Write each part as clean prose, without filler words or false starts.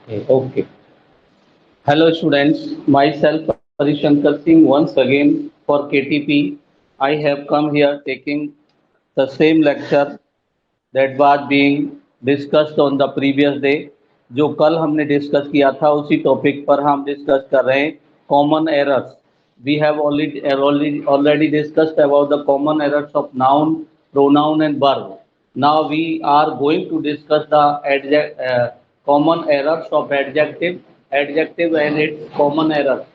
Okay. Hello students, myself Parishankar Singh once again for KTP. I have come here taking the same lecture that was being discussed on the previous day. जो कल हमने discuss किया था उसी topic पर हम discuss कर रहे हैं common errors. We have already discussed about the common errors of noun, pronoun and verb. Now we are going to discuss the common errors of adjective and its common errors.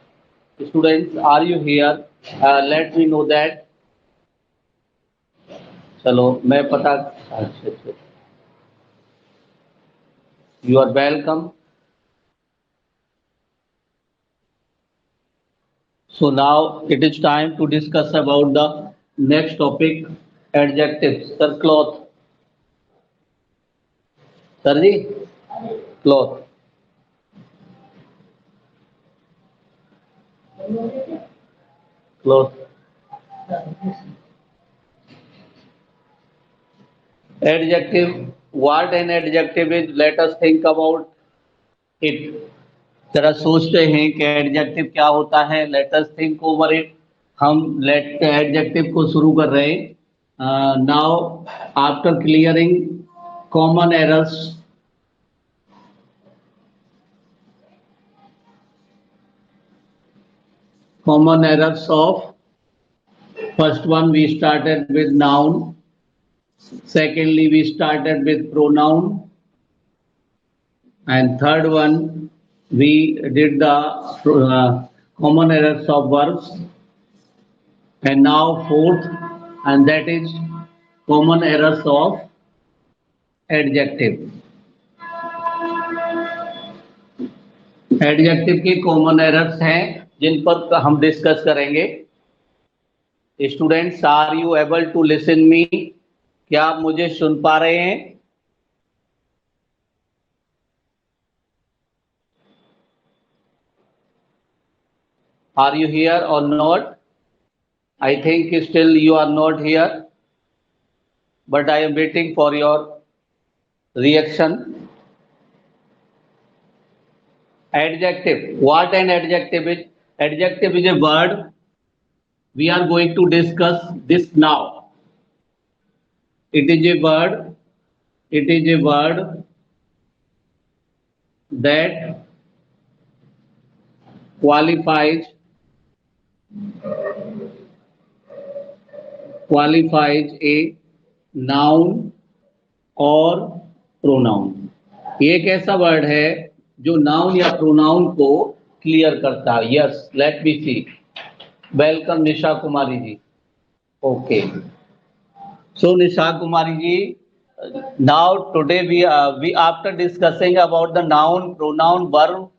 Students, are you here? Let me know that. चलो मैं पता. अच्छा अच्छा. You are welcome. So now it is time to discuss about the next topic, adjectives. Sir, cloth. Sir ji, cloth. Cloth. Adjective. What an adjective is? Let us think about it. जरा सोचते हैं कि adjective क्या होता है. Let us think over it. हम late adjective को शुरू कर रहे हैं. Now after clearing common errors, of first one we started with noun, secondly we started with pronoun, and third one we did the common errors of verbs, and now fourth, and that is common errors of adjective. Adjective के common errors हैं जिन पर हम discuss करेंगे. Students, are you able to listen me? क्या आप मुझे सुन पा रहे हैं? आर यू हियर और not? I think still you are not here, but I am waiting for your reaction. Adjective. What an adjective is? Adjective is a word. We are going to discuss this now. It is a word. It is a word that qualifies a noun और pronoun. ये एक ऐसा word है जो noun या pronoun को clear करता है. Yes, let me see. Welcome Nisha Kumari ji. Okay. So Nisha Kumari ji, now today we after discussing about the noun, pronoun, verb,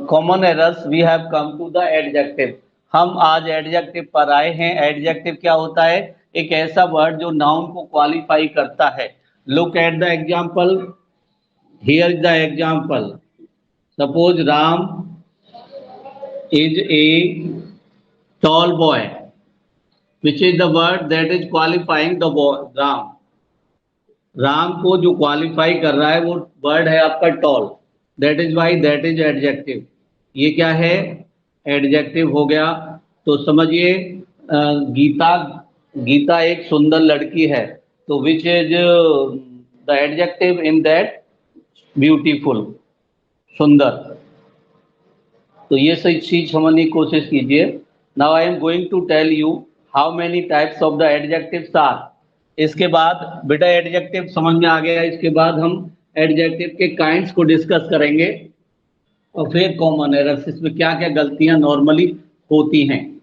common errors, we have come to the adjective. हम आज एडजेक्टिव पर आए हैं. एडजेक्टिव क्या होता है? एक ऐसा वर्ड जो नाउन को क्वालिफाई करता है. Look at the example. Here is the example. Suppose Ram is a tall boy. Which is the word that is qualifying the Ram. Ram को जो क्वालिफाई कर रहा है वो वर्ड है आपका tall. That is why that is adjective. ये क्या है? एडजेक्टिव हो गया. तो समझिए, गीता एक सुंदर लड़की है. तो which is the adjective in that? Beautiful, सुंदर. तो ये सही चीज समझने की कोशिश कीजिए. Now I am going to tell you how many types of the adjectives are. इसके बाद बेटा एडजेक्टिव समझ में आ गया. इसके बाद हम एडजेक्टिव के काइंड्स को डिस्कस करेंगे और फिर कॉमन एरर्स, इसमें क्या क्या गलतियां नॉर्मली होती हैं.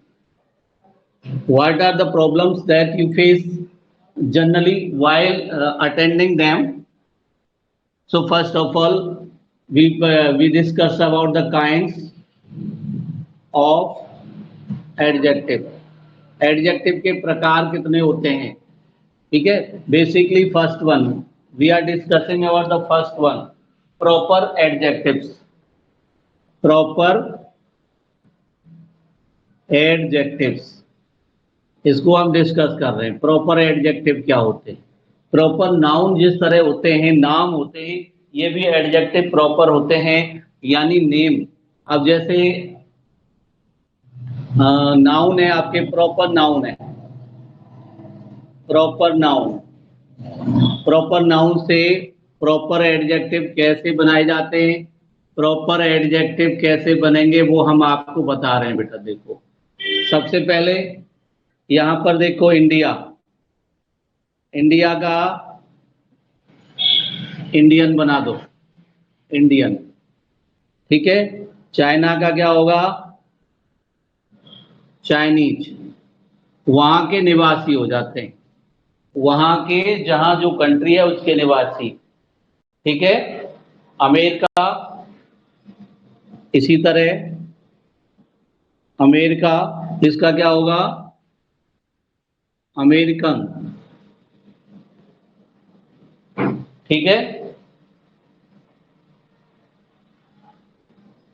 What are the problems that you face generally while attending them. So first of all we discuss about the kinds of adjective. Adjective के प्रकार कितने होते हैं? ठीक है. Basically first one we are discussing about the first one, proper adjectives. Proper adjectives, इसको हम discuss कर रहे हैं. प्रॉपर एडजेक्टिव क्या होते हैं? प्रॉपर नाउन जिस तरह होते हैं, नाम होते हैं, ये भी एडजेक्टिव प्रॉपर होते हैं, यानी नेम। अब जैसे नाउन है, आपके प्रॉपर नाउन है, प्रॉपर नाउन, प्रॉपर नाउन से प्रॉपर एडजेक्टिव कैसे बनाए जाते हैं, प्रॉपर एडजेक्टिव कैसे बनेंगे वो हम आपको बता रहे हैं बेटा। देखो सबसे पहले यहां पर देखो, इंडिया, इंडिया का इंडियन बना दो, इंडियन, ठीक है। चाइना का क्या होगा, चाइनीज, वहां के निवासी हो जाते हैं, वहां के जहां जो कंट्री है उसके निवासी, ठीक है। अमेरिका, इसी तरह अमेरिका, इसका क्या होगा, अमेरिकन, ठीक है।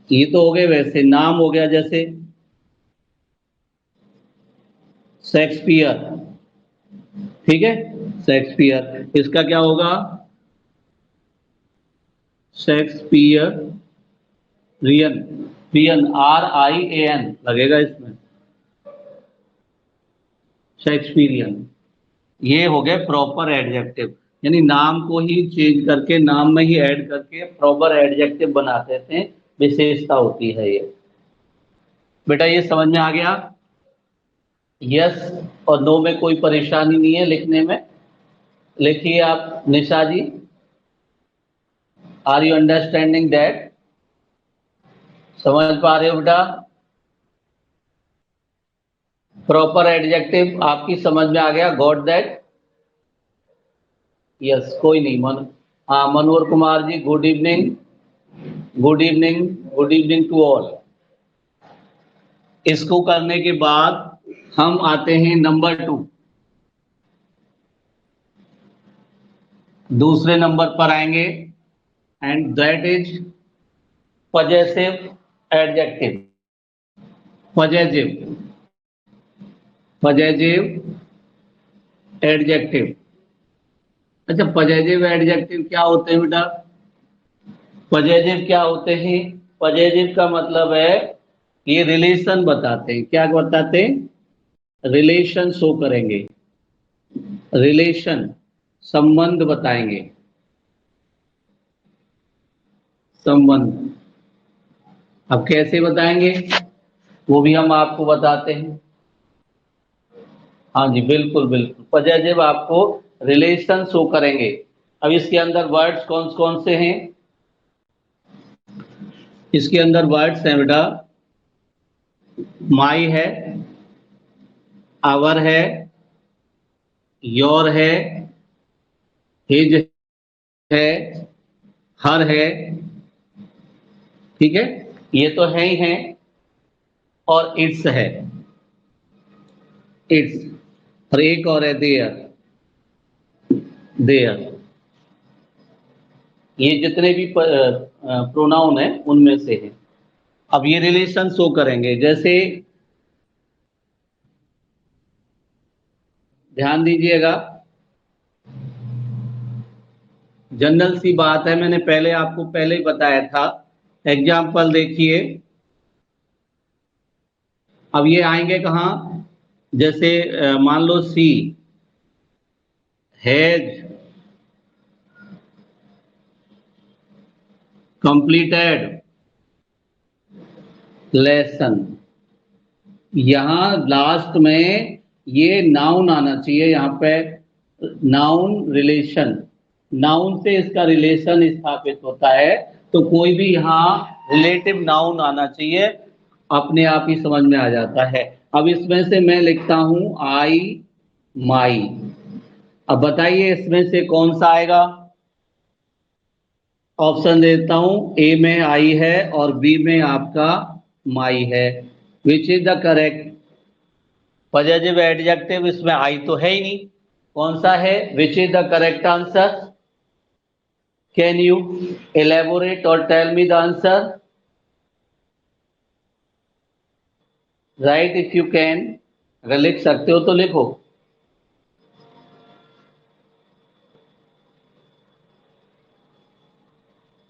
ये तो हो गए वैसे नाम, हो गया जैसे शेक्सपियर, ठीक है, शेक्सपियर, इसका क्या होगा, शेक्सपियर रियन, रियन RIAN लगेगा इसमें, शेक्सपियरियन। ये हो गए प्रॉपर एडजेक्टिव, यानी नाम को ही चेंज करके, नाम में ही ऐड करके प्रॉपर एडजेक्टिव बनाते थे, विशेषता होती है ये। बेटा ये समझ में आ गया? यस और नो में कोई परेशानी नहीं है लिखने में। लिखिए आप, निशा जी, आर यू अंडरस्टैंडिंग दैट? समझ पा रहे हो बेटा? प्रॉपर एडजेक्टिव आपकी समझ में आ गया, गॉट दैट? यस, कोई नहीं। हाँ Manohar Kumar ji, good evening, good evening, good evening to all. इसको करने के बाद हम आते हैं नंबर 2, दूसरे नंबर पर आएंगे, and that is possessive adjective, possessive, possessive adjective. अच्छा, पजेसिव एडजेक्टिव क्या होते हैं बेटा? पजेसिव क्या होते हैं? पजेसिव का मतलब है ये रिलेशन बताते हैं। क्या बताते हैं? रिलेशन शो करेंगे, रिलेशन, संबंध बताएंगे, संबंध। अब कैसे बताएंगे वो भी हम आपको बताते हैं। हाँ जी, बिल्कुल बिल्कुल, पजेसिव आपको रिलेशन शो करेंगे। अब इसके अंदर वर्ड्स कौन कौन से हैं? इसके अंदर वर्ड्स हैं बेटा, माई है, आवर है, योर है, हिज है, हर है, ठीक है, ये तो है ही है। और इट्स है, इट्स, और एक और है देयर, देयर। ये जितने भी प्रोनाउन है उनमें से है। अब ये रिलेशन शो करेंगे, जैसे ध्यान दीजिएगा, जनरल सी बात है, मैंने पहले आपको पहले ही बताया था। एग्जाम्पल देखिए, अब ये आएंगे कहाँ, जैसे मान लो सी हैज कंप्लीटेड लेसन, यहां लास्ट में ये नाउन आना चाहिए, यहां पे नाउन रिलेशन, नाउन से इसका रिलेशन स्थापित होता है, तो कोई भी यहाँ रिलेटिव नाउन आना चाहिए, अपने आप ही समझ में आ जाता है। अब इसमें से मैं लिखता हूं आई, माई। अब बताइए इसमें से कौन सा आएगा? ऑप्शन देता हूं, ए में आई है और बी में आपका माई है। Which is the correct positive adjective? इसमें आई तो है ही नहीं, कौन सा है? Which is the correct answer? Can you elaborate और tell me the answer? Right if you can, अगर लिख सकते हो तो लिखो।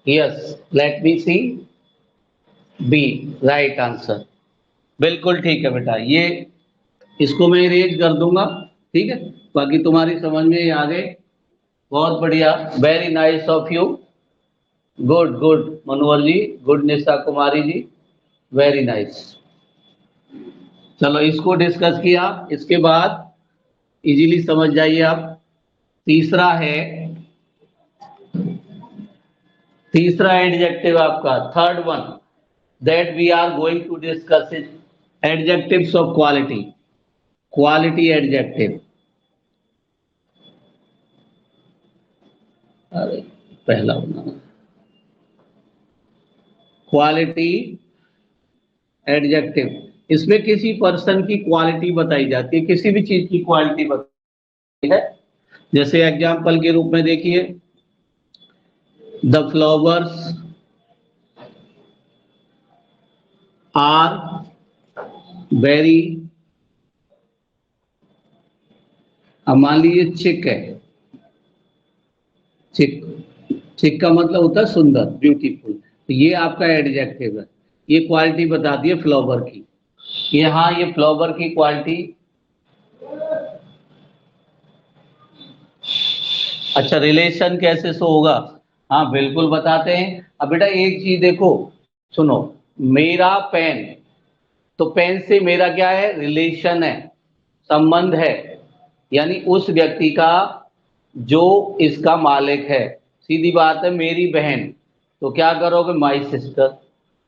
Yes, let me see, B right answer. बिल्कुल ठीक है बेटा, ये इसको मैं इरेज कर दूंगा, ठीक है। बाकी तुम्हारी समझ में ये आ गए, बहुत बढ़िया, very nice of you, good good Manohar ji, good Nisha Kumari ji, very nice. चलो इसको डिस्कस किया, इसके बाद इजीली समझ जाइए आप। तीसरा है, तीसरा एडजेक्टिव आपका, third one that we are going to discuss is adjectives of quality, quality adjective. अरे पहला होना, क्वालिटी एडजेक्टिव, इसमें किसी पर्सन की क्वालिटी बताई जाती है, किसी भी चीज की क्वालिटी बताई है। जैसे एग्जाम्पल के रूप में देखिए, द फ्लावर्स आर वेरी, अब मान लीजिए चिक है, चिक, चिक का मतलब होता है सुंदर, ब्यूटीफुल, तो ये आपका एडजेक्टिव है, ये क्वालिटी बताती है फ्लावर की। यहाँ ये फ्लावर की क्वालिटी, अच्छा रिलेशन कैसे शो होगा, हाँ बिल्कुल बताते हैं। अब बेटा एक चीज देखो, सुनो, मेरा पेन, तो पेन से मेरा क्या है, रिलेशन है, संबंध है, यानी उस व्यक्ति का जो इसका मालिक है। सीधी बात है, मेरी बहन, तो क्या करोगे, माई सिस्टर,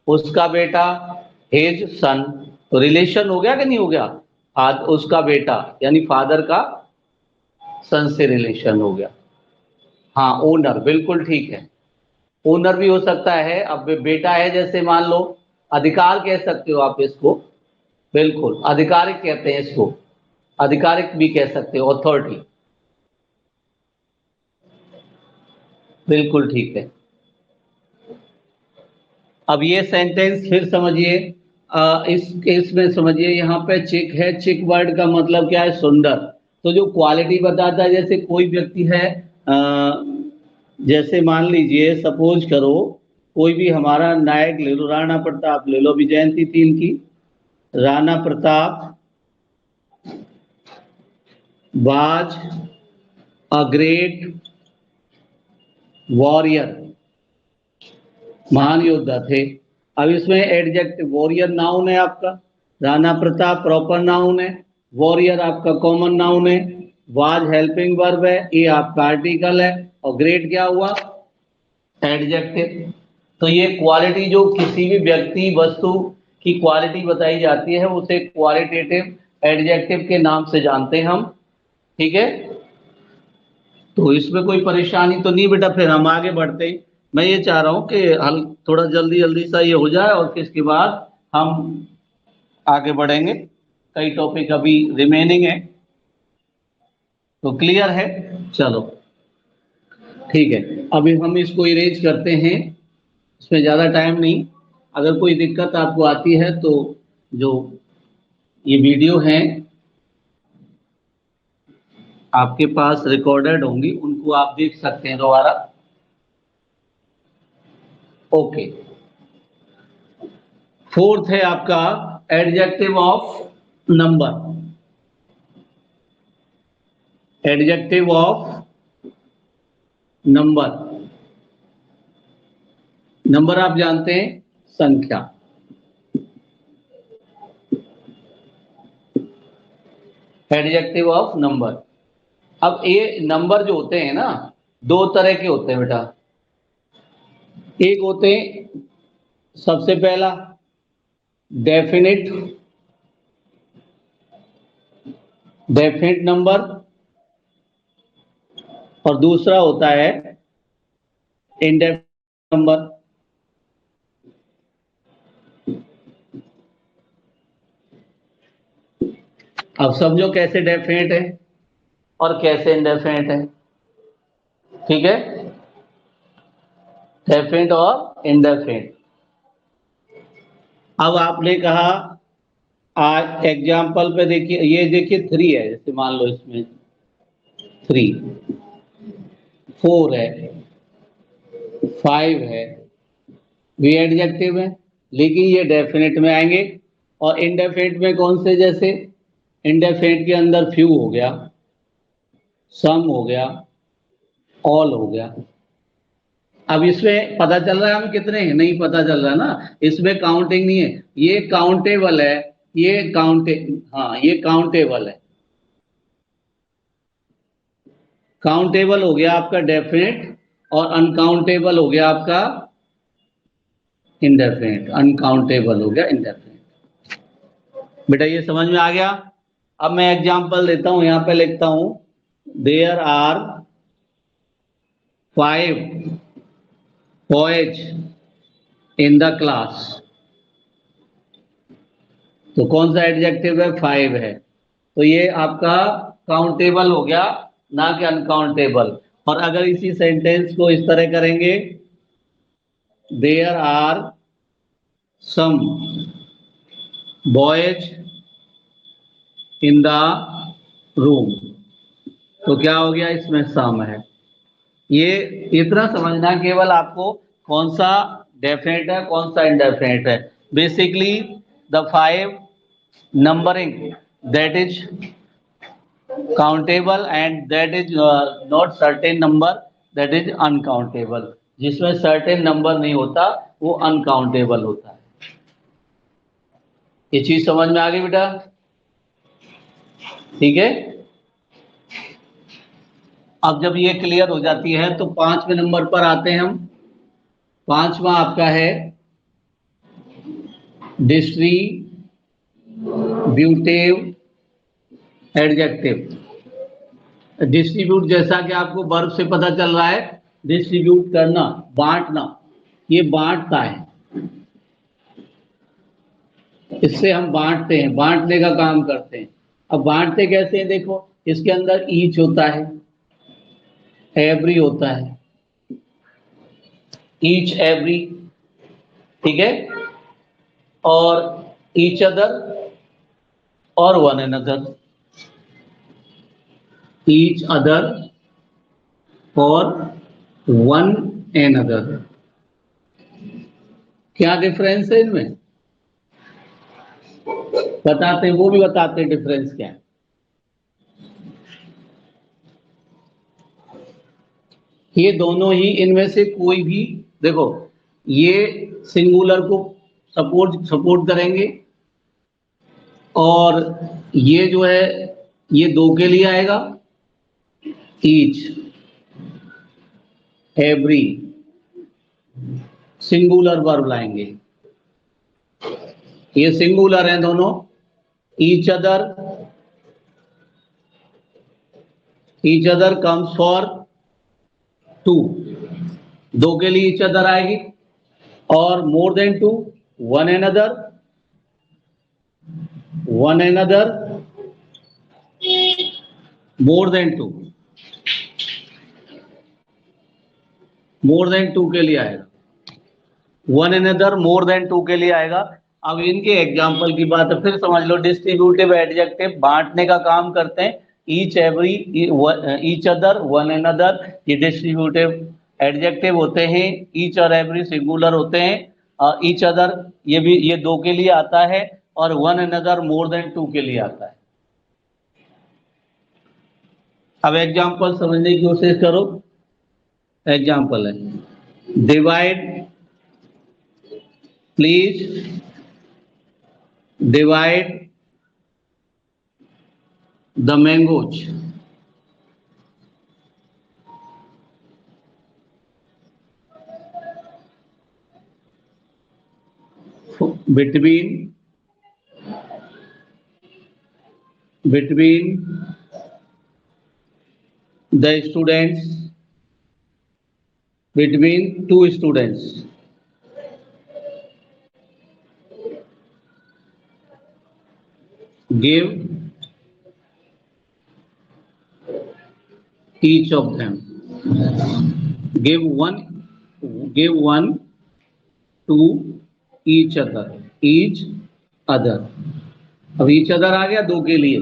उसका बेटा, हिज सन, तो रिलेशन हो गया कि नहीं हो गया, आज उसका बेटा यानी फादर का सन से रिलेशन हो गया। हाँ ओनर, बिल्कुल ठीक है, ओनर भी हो सकता है। अब बेटा है, जैसे मान लो अधिकार कह सकते हो आप इसको, बिल्कुल आधिकारिक कहते हैं इसको, आधिकारिक भी कह सकते हो, अथॉरिटी, बिल्कुल ठीक है। अब ये सेंटेंस फिर समझिए, इस केस में समझिए, यहाँ पे चिक है, चिक वर्ड का मतलब क्या है, सुंदर। तो जो क्वालिटी बताता है, जैसे कोई व्यक्ति है, जैसे मान लीजिए सपोज करो, कोई भी हमारा नायक ले लो, राणा प्रताप ले लो, अभी जयंती थी इनकी, Rana Pratap was a great warrior, महान योद्धा थे। अब इसमें एडजेक्टिव, वॉरियर नाउन है आपका, राणा प्रताप प्रॉपर नाउन है, वॉरियर आपका कॉमन नाउन है, वाज हेल्पिंग वर्ब है, ये आपका आर्टिकल है, और ग्रेट क्या हुआ, एडजेक्टिव। तो ये क्वालिटी, जो किसी भी व्यक्ति वस्तु की क्वालिटी बताई जाती है, उसे क्वालिटेटिव एडजेक्टिव के नाम से जानते हैं हम, ठीक है। तो इसमें कोई परेशानी तो नहीं बेटा, फिर हम आगे बढ़ते ही, मैं ये चाह रहा हूँ कि हल थोड़ा जल्दी जल्दी सा ये हो जाए, और इसके बाद हम आगे बढ़ेंगे, कई टॉपिक अभी रिमेनिंग है, तो क्लियर है। चलो ठीक है, अभी हम इसको इरेज करते हैं, इसमें ज़्यादा टाइम नहीं। अगर कोई दिक्कत आपको आती है तो जो ये वीडियो हैं आपके पास रिकॉर्डेड होंगी, उनको आप देख सकते हैं दोबारा। ओके, फोर्थ है आपका adjective of number, adjective of number, number आप जानते हैं संख्या, एडजेक्टिव ऑफ नंबर। अब ये नंबर जो होते हैं ना, दो तरह के होते हैं बेटा, एक होते हैं सबसे पहला डेफिनिट, डेफिनिट नंबर, और दूसरा होता है इंडेफिनिट नंबर। अब समझो कैसे डेफिनेट है और कैसे इंडेफिनेट है, ठीक है, डेफिनेट और इंडेफिनेट। अब आपने कहा, आज एग्जाम्पल पे देखिए, ये देखिए थ्री है, जैसे मान लो इसमें थ्री, फोर है, 5 है, भी एडजेक्टिव है, लेकिन ये डेफिनेट में आएंगे। और इंडेफिनेट में कौन से? जैसे इंडेफिनेट के अंदर फ्यू हो गया, सम हो गया, ऑल हो गया। अब इसमें पता चल रहा है हम कितने हैं? नहीं पता चल रहा ना, इसमें काउंटिंग नहीं है, ये काउंटेबल है, ये हाँ ये काउंटेबल है। काउंटेबल हो गया आपका डेफिनेट, और अनकाउंटेबल हो गया आपका इंडेफिनेट। अनकाउंटेबल हो गया इंडेफिनेट। बेटा ये समझ में आ गया? अब मैं एग्जांपल देता हूं, यहां पे लिखता हूं there are 5 boys in the class. तो कौन सा एडजेक्टिव है? 5 है। तो ये आपका काउंटेबल हो गया, ना कि अनकाउंटेबल। और अगर इसी सेंटेंस को इस तरह करेंगे, there are some boys in the room, तो क्या हो गया? इसमें सम है। ये इतना समझना केवल आपको, कौन सा डेफिनेट है कौन सा इंडेफिनेट है। Basically the 5 numbering that is countable and that is not certain number that is uncountable। जिसमें certain number नहीं होता वो uncountable होता है। ये चीज समझ में आ गई बेटा? ठीक है। अब जब ये क्लियर हो जाती है तो 5वें नंबर पर आते हैं हम। 5वां आपका है डिस्ट्रीब्यूटिव एडजेक्टिव। डिस्ट्रीब्यूट जैसा कि आपको वर्ब से पता चल रहा है, डिस्ट्रीब्यूट करना, बांटना, ये बांटता है। इससे हम बांटते हैं, बांटने का काम करते हैं। अब बांटते कैसे हैं? देखो, इसके अंदर ईच होता है, एवरी होता है, ईच एवरी, ठीक है, और ईच अदर और वन अनदर। ईच अदर और वन अनदर। क्या डिफरेंस है इनमें? बताते हैं, वो भी बताते हैं डिफरेंस क्या है। ये दोनों ही, इनमें से कोई भी, देखो ये सिंगुलर को सपोर्ट करेंगे, और ये जो है ये दो के लिए आएगा, ईच एवरी, सिंगुलर वर्ब लाएंगे। ये सिंगुलर हैं दोनों। Each other comes for two, दो के लिए ईच अदर आएगी। और more than two, one another, more than two, more than two के लिए आएगा। One another more than two के लिए आएगा। अब इनके एग्जाम्पल की बात है, फिर समझ लो। डिस्ट्रीब्यूटिव एडजेक्टिव बांटने का काम करते हैं। Each every, each other, one another, ये डिस्ट्रीब्यूटिव एडजेक्टिव होते हैं। ईच और एवरी सिंगुलर होते हैं। ईच अदर ये भी, ये दो के लिए आता है। और one another more than two के लिए आता है। अब एग्जाम्पल समझने की कोशिश करो। एग्जाम्पल है, divide, please divide the mangoes between the students, between two students। Give each of them, give one to each other, each other। अब each other आ गया दो के लिए,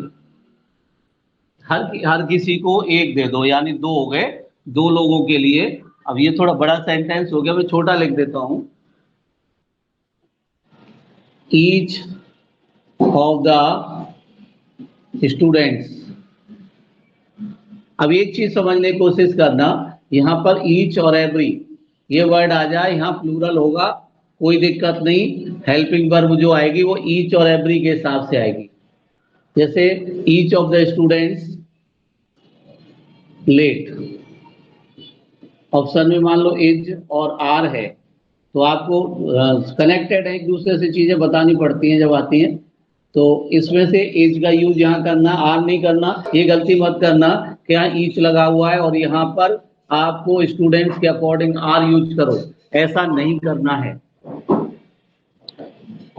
हर किसी को एक दे दो, यानी दो हो गए, दो लोगों के लिए अब ये थोड़ा बड़ा सेंटेंस हो गया, मैं छोटा लिख देता हूं। Each of the students. अब एक चीज समझने की कोशिश करना, यहां पर ईच और एवरी ये वर्ड आ जाए, यहां प्लूरल होगा, कोई दिक्कत नहीं। हेल्पिंग वर्ब जो आएगी वो ईच और एवरी के हिसाब से आएगी। जैसे each of the students let, option में मान लो इज और आर है, तो आपको कनेक्टेड है एक दूसरे से, चीजें बतानी पड़ती हैं जब आती हैं। तो इसमें से इज का यूज यहाँ करना, आर नहीं करना। ये गलती मत करना कि यहाँ ईच लगा हुआ है और यहाँ पर आपको स्टूडेंट्स के अकॉर्डिंग आर यूज करो, ऐसा नहीं करना है।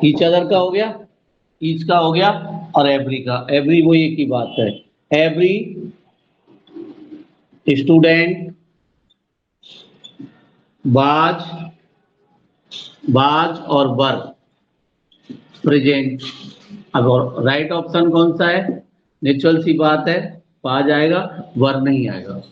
ईच अदर का हो गया, ईच का हो गया, और एवरी का। एवरी वो एक ही बात है। एवरी स्टूडेंट बाज, बाज और वर्ब प्रेजेंट। अब राइट ऑप्शन कौन सा है? नेचुरल सी बात है, बाज आएगा, वर्ब नहीं आएगा।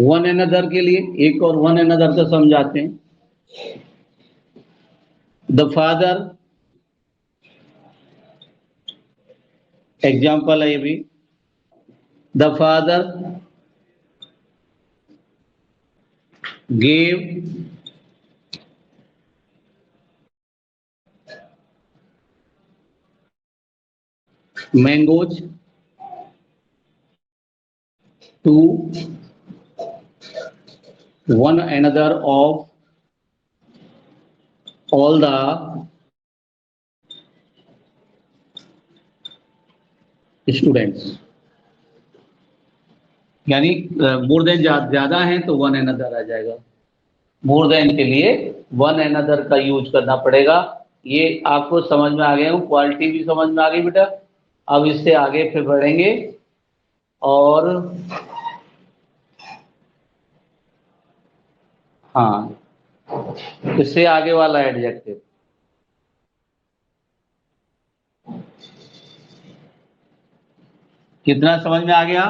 वन अनदर के लिए एक और वन अनदर का समझाते हैं। द फादर, एग्जाम्पल है ये भी। The father gave mangoes to one another of all the students. यानी मोर देन ज्यादा है तो वन अनदर आ जाएगा। मोर देन के लिए वन अनदर का यूज करना पड़ेगा। ये आपको समझ में आ गया, क्वालिटी भी समझ में आ गई बेटा। अब इससे आगे फिर बढ़ेंगे और हाँ, इससे आगे वाला एडजेक्टिव कितना समझ में आ गया,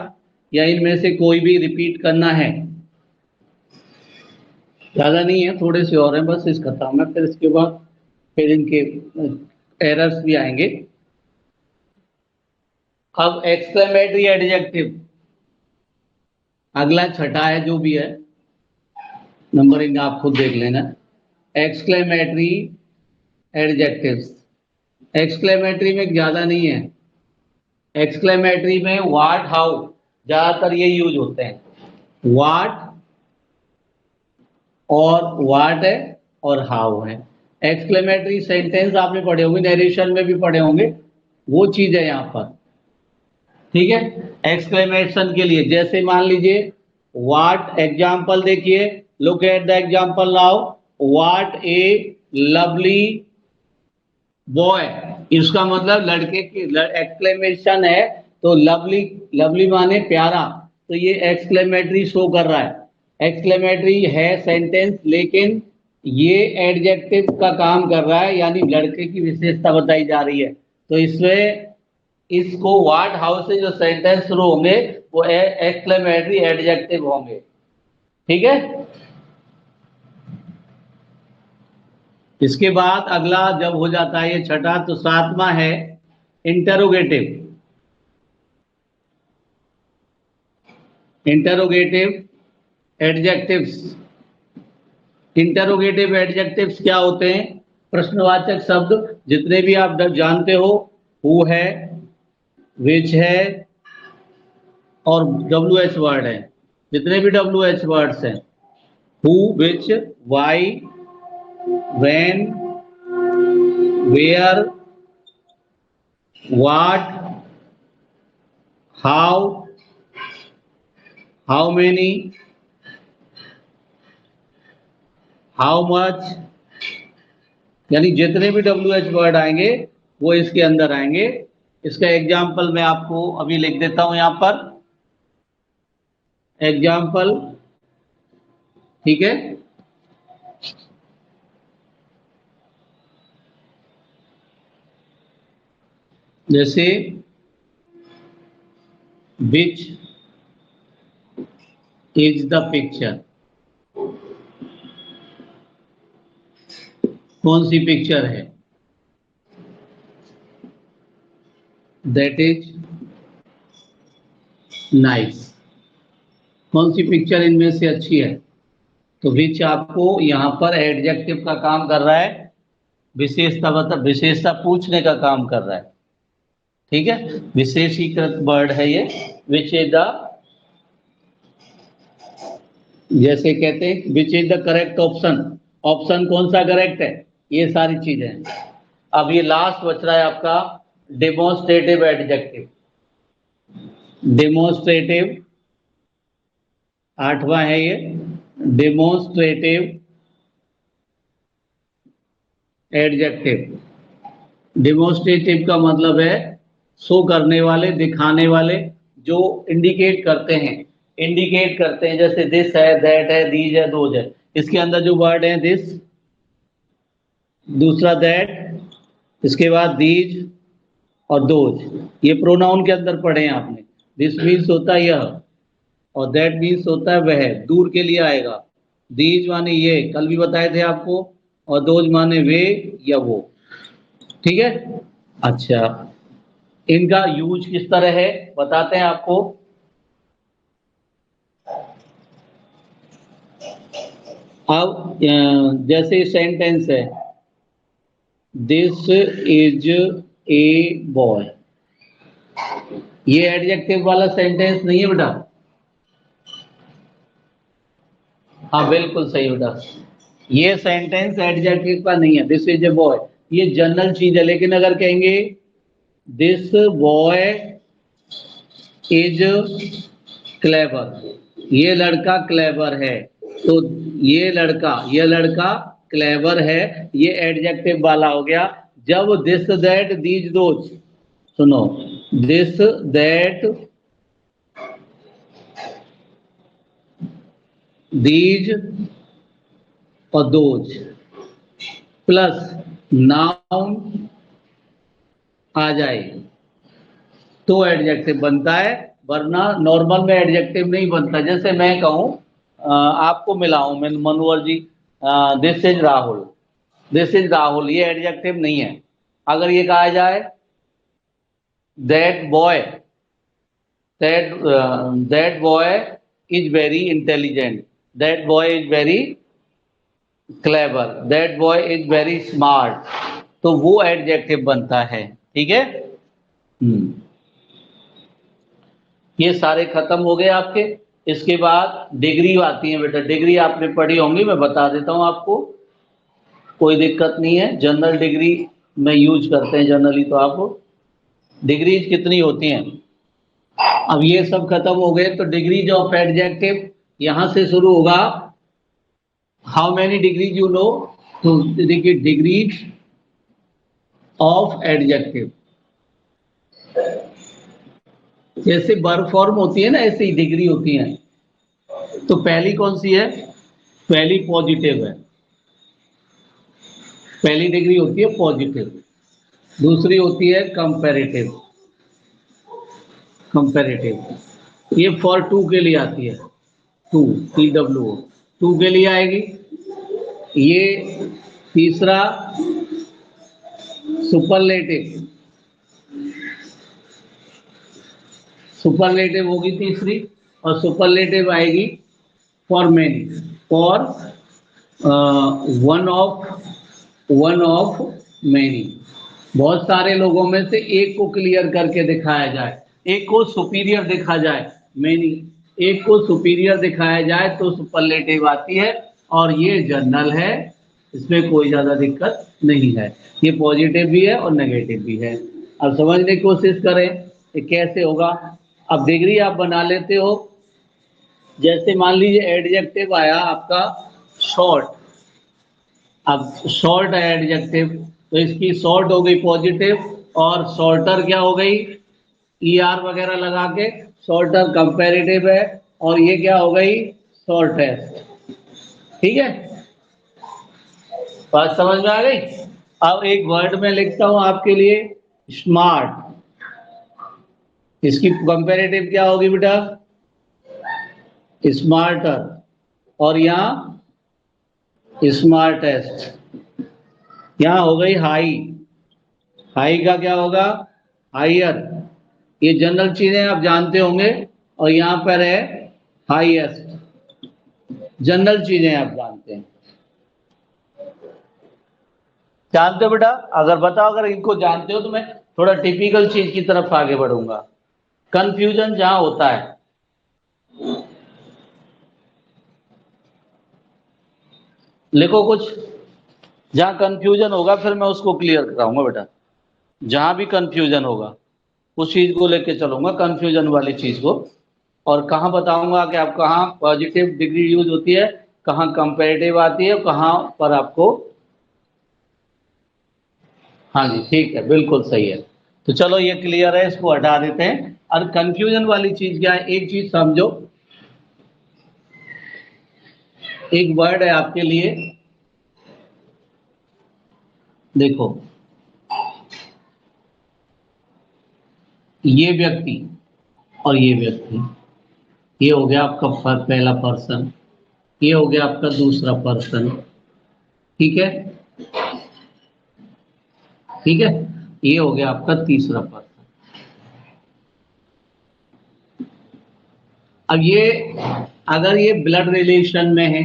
या इनमें से कोई भी रिपीट करना है? ज्यादा नहीं है, थोड़े से और हैं बस, इसका काम है। फिर इसके बाद फिर इनके एरर्स भी आएंगे। अब एक्सक्लेमेटरी एडजेक्टिव अगला छठा है, जो भी है नंबरिंग आप खुद देख लेना। एक्सक्लेमेटरी एडजेक्टिव्स, एक्सक्लेमेटरी में ज्यादा नहीं है। एक्सक्लेमेटरी में व्हाट, हाउ ज्यादातर ये यूज होते हैं। व्हाट और व्हाट है और हाउ है। एक्सक्लेमेटरी सेंटेंस आपने पढ़े होंगे, नरेशन में भी पढ़े होंगे, वो चीज है यहाँ पर। ठीक है, एक्सक्लेमेशन के लिए जैसे मान लीजिए व्हाट, एग्जाम्पल देखिए, look at the example now. What A lovely boy, इसका मतलब लड़के की एक्सक्लेमेशन है, तो लवली, लवली माने प्यारा, तो ये एक्सक्लेमेटरी शो कर रहा है। एक्सक्लेमेटरी है सेंटेंस, लेकिन ये एडजेक्टिव का काम कर रहा है, यानी लड़के की विशेषता बताई जा रही है। तो इसमें इसको व्हाट हाउ से जो सेंटेंस शुरू होंगे वो एक्सक्लेमेटरी एडजेक्टिव होंगे। ठीक है, इसके बाद अगला जब हो जाता है ये छठा, तो सातवां है interrogative. Interrogative adjectives, interrogative adjectives क्या होते हैं? प्रश्नवाचक शब्द जितने भी आप जानते हो, हु है, विच है, और डब्ल्यू एच वर्ड है। जितने भी डब्ल्यू एच वर्ड्स हैं, who, which, why, when, where, what, how, how many, how much, यानी जितने भी डब्ल्यू एच वर्ड आएंगे वो इसके अंदर आएंगे। इसका एग्जाम्पल मैं आपको अभी लिख देता हूं यहां पर, एग्जाम्पल। ठीक है, जैसे विच इज द पिक्चर, कौन सी पिक्चर है, दैट इज नाइस, कौन सी पिक्चर इनमें से अच्छी है। तो विच आपको यहाँ पर एडजेक्टिव का काम कर रहा है, विशेषता मतलब विशेषता पूछने का काम कर रहा है, ठीक है, विशेषीकृत वर्ड है ये। विच इज द, जैसे कहते हैं विच is the correct option, option कौन सा करेक्ट है, ये सारी चीजें। अब ये लास्ट बच रहा है आपका डेमोन्स्ट्रेटिव एडजेक्टिव। डेमोन्स्ट्रेटिव 8वां है ये, डेमोन्स्ट्रेटिव एडजेक्टिव। डेमोन्स्ट्रेटिव का मतलब है शो करने वाले, दिखाने वाले, जो इंडिकेट करते हैं, इंडिकेट करते हैं, जैसे दिस है, दैट है, दीज है, दोज है। इसके अंदर जो वर्ड है दिस, दूसरा दैट, इसके बाद दीज और दोज, ये प्रोनाउन के अंदर पढ़े हैं आपने। दिस मीन्स होता है यह, और दैट मीन्स होता है वह, दूर के लिए आएगा। दीज माने ये, कल भी बताए थे आपको, और दोज माने वे या वो, ठीक है। अच्छा, इनका यूज किस तरह है बताते हैं आपको। अब जैसे सेंटेंस है, दिस इज ए बॉय, ये एडजेक्टिव वाला सेंटेंस नहीं है बेटा। हाँ बिल्कुल सही बेटा, ये सेंटेंस एडजेक्टिव का नहीं है। दिस इज ए बॉय ये जनरल चीज है, लेकिन अगर कहेंगे दिस बॉय इज क्लेवर, ये लड़का क्लेवर है, तो ये लड़का क्लेवर है, ये एडजेक्टिव वाला हो गया। जब दिस दैट दीज दोज, सुनो, दिस दैट दीज और दोज प्लस नाउन आ जाए तो एडजेक्टिव बनता है, वरना नॉर्मल में एडजेक्टिव नहीं बनता। जैसे मैं कहूँ, आपको मिला हूं मैं Manohar ji, this is Rahul, this is Rahul, ये एडजेक्टिव नहीं है। अगर ये कहा जाए that boy, that boy is very intelligent, that boy is very clever, that boy is very smart, तो वो एडजेक्टिव बनता है, ठीक है। ये सारे खत्म हो गए आपके। इसके बाद डिग्री आती है बेटा, डिग्री आपने पढ़ी होंगी, मैं बता देता हूं आपको, कोई दिक्कत नहीं है। जनरल डिग्री में यूज करते हैं जनरली, तो आप डिग्रीज कितनी होती हैं। अब ये सब खत्म हो गए, तो डिग्रीज ऑफ एडजेक्टिव यहां से शुरू होगा। How many degrees you know, तो देखिए डिग्रीज ऑफ एडजेक्टिव, जैसे वर्ब फॉर्म होती है ना, ऐसे ही डिग्री होती है। तो पहली कौन सी है, पहली पॉजिटिव है, पहली डिग्री होती है पॉजिटिव। दूसरी होती है कंपैरेटिव, कंपैरेटिव ये फॉर टू के लिए आती है, टू, TWO, टू के लिए आएगी। ये तीसरा सुपरलेटिव, सुपरलेटिव होगी तीसरी, और सुपरलेटिव आएगी for many, for one of many, बहुत सारे लोगों में से एक को क्लियर करके दिखाया जाए, एक को सुपीरियर दिखा जाए, मेनी, एक को सुपीरियर दिखाया जाए तो सुपरलेटिव आती है। और ये जनरल है, इसमें कोई ज्यादा दिक्कत नहीं है, ये पॉजिटिव भी है और नेगेटिव भी है। अब समझने की कोशिश करें कि कैसे होगा। अब डिग्री आप बना लेते हो, जैसे मान लीजिए एडजेक्टिव आया आपका शॉर्ट, अब शॉर्ट है एडजेक्टिव, तो इसकी शॉर्ट हो गई पॉजिटिव, और शॉर्टर क्या हो गई, ER वगैरह लगा के, शॉर्टर कंपैरेटिव है, और ये क्या हो गई, शॉर्टेस्ट, ठीक है। बात समझ में आ गई। अब एक वर्ड में लिखता हूं आपके लिए, स्मार्ट, इसकी कंपैरेटिव क्या होगी बेटा? स्मार्टर, और यहाँ स्मार्टेस्ट। यहाँ हो गई हाई, हाई का क्या होगा? हायर। ये जनरल चीजें आप जानते होंगे, और यहाँ पर है हाईएस्ट। जनरल चीजें आप जानते हैं, जानते हो बेटा? अगर बताओ, अगर इनको जानते हो तो मैं थोड़ा टिपिकल चीज की तरफ आगे बढ़ूंगा। कंफ्यूजन जहां होता है, लिखो कुछ, जहां कंफ्यूजन होगा फिर मैं उसको क्लियर कराऊंगा बेटा। जहां भी कंफ्यूजन होगा उस चीज को लेके चलूंगा, कंफ्यूजन वाली चीज को। और कहाँ बताऊंगा कि आप कहाँ पॉजिटिव डिग्री यूज होती है, कहाँ कंपेरेटिव आती है, कहाँ पर आपको। हाँ जी ठीक है, बिल्कुल सही है। तो चलो ये क्लियर है, इसको हटा देते हैं। और कंफ्यूजन वाली चीज क्या है, एक चीज समझो, एक वर्ड है आपके लिए, देखो, ये व्यक्ति और ये व्यक्ति, ये हो गया आपका पहला पर्सन, ये हो गया आपका दूसरा पर्सन, ठीक है, ठीक है, ये हो गया आपका तीसरा पर्सन। अब ये, अगर ये ब्लड रिलेशन में है,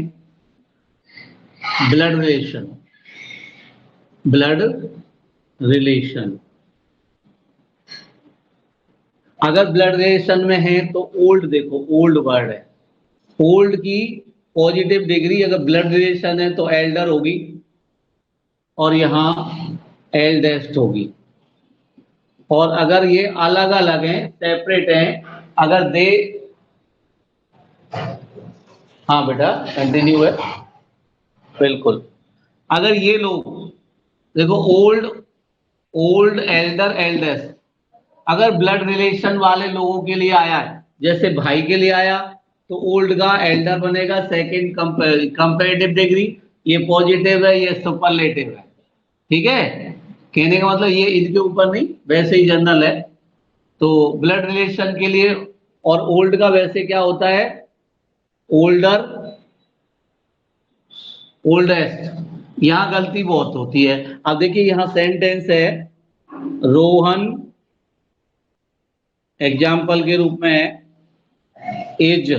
ब्लड रिलेशन, ब्लड रिलेशन, अगर ब्लड रिलेशन में है तो ओल्ड, देखो ओल्ड वर्ड है, ओल्ड की पॉजिटिव डिग्री अगर ब्लड रिलेशन है तो एल्डर होगी, और यहां एल्डेस्ट होगी। और अगर ये अलग अलग हैं, सेपरेट हैं, अगर दे, हाँ बेटा कंटिन्यू है, बिल्कुल। अगर ये लोग, देखो ओल्ड, ओल्ड एल्डर एल्डेस्ट, अगर ब्लड रिलेशन वाले लोगों के लिए आया है, जैसे भाई के लिए आया, तो ओल्ड का एल्डर बनेगा, सेकंड कंपैरेटिव डिग्री, ये पॉजिटिव है, ये सुपरलेटिव है, ठीक है। कहने का मतलब ये इनके ऊपर नहीं, वैसे ही जनरल है। तो ब्लड रिलेशन के लिए, और ओल्ड का वैसे क्या होता है, ओल्डर, ओल्डेस्ट। यहां गलती बहुत होती है। अब देखिए यहां सेंटेंस है, रोहन एग्जाम्पल के रूप में है, एज,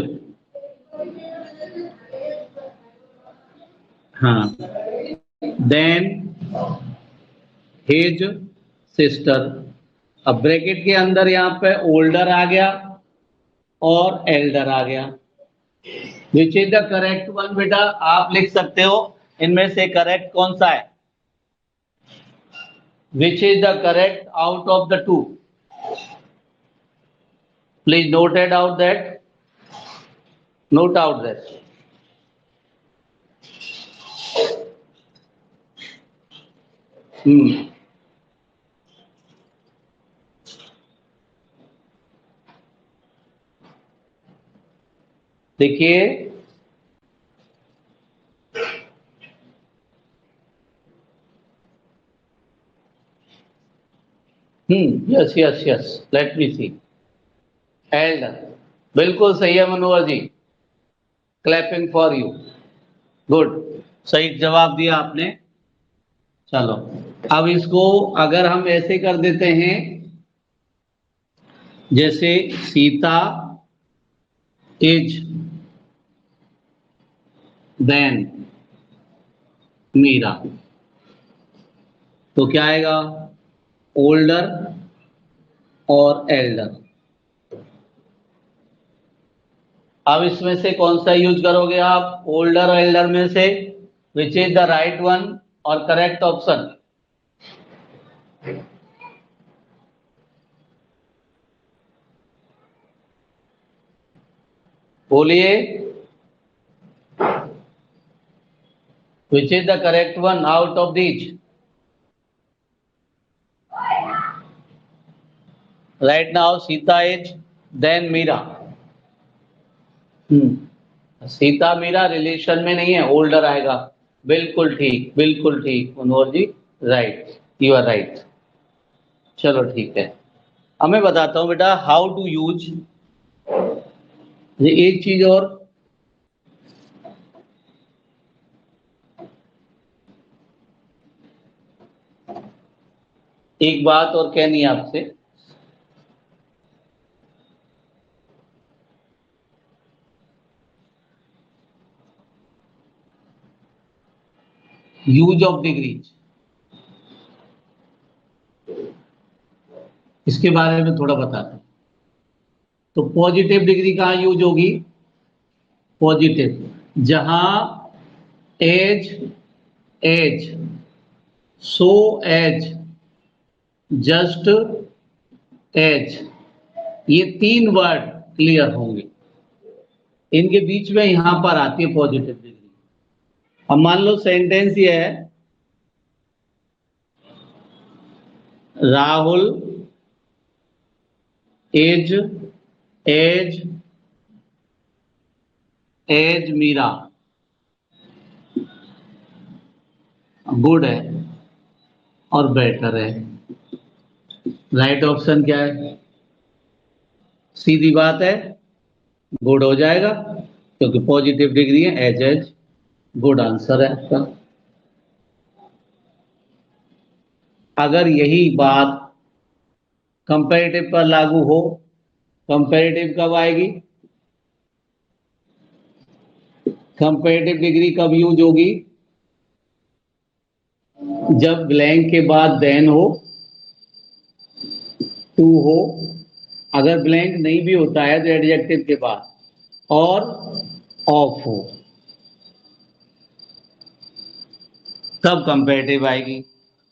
हाँ, देन हिज सिस्टर। अब ब्रैकेट के अंदर यहां पे ओल्डर आ गया और एल्डर आ गया। विच इज द करेक्ट वन बेटा? आप लिख सकते हो इनमें से करेक्ट कौन सा है, which is the correct out of the two? Please note it out that, note out that. Hmm, देखिए yes yes yes, let me see, elder, बिल्कुल सही है Manohar ji, clapping for you, good, सही जवाब दिया आपने। चलो, अब इसको अगर हम ऐसे कर देते हैं, जैसे सीता इज देन मीरा, तो क्या आएगा, ओल्डर और एल्डर। अब इसमें से कौन सा यूज करोगे आप, ओल्डर और एल्डर में से? Which is the right one और करेक्ट ऑप्शन? बोलिए, which is the correct one out of these? Right now Sita is than Meera. Sita Meera relation में नहीं है, ओल्डर आएगा, बिल्कुल ठीक, बिल्कुल ठीक Manohar ji, right, you are right. चलो ठीक है, अब मैं बताता हूं बेटा हाउ टू यूज। ये एक चीज और, एक बात और कहनी है आपसे। यूज ऑफ डिग्रीज, इसके बारे में थोड़ा बताते हैं। तो पॉजिटिव डिग्री कहाँ यूज होगी? पॉजिटिव जहां as, as, so as, just as, ये तीन वर्ड क्लियर होंगे, इनके बीच में यहां पर आती है पॉजिटिव डिग्री। अब मान लो सेंटेंस ये है, Rahul as, as, as Meera, good है और बेटर है। राइट ऑप्शन क्या है? सीधी बात है, गुड हो जाएगा क्योंकि पॉजिटिव डिग्री है, एज एज, गुड आंसर है आपका। अगर यही बात कंपैरेटिव पर लागू हो, कंपैरेटिव कब आएगी? कंपैरेटिव डिग्री कब यूज होगी? जब ब्लैंक के बाद देन हो, टू हो, अगर ब्लैंक नहीं भी होता है तो एडजेक्टिव के बाद, और ऑफ हो, तब कंपैरेटिव आएगी।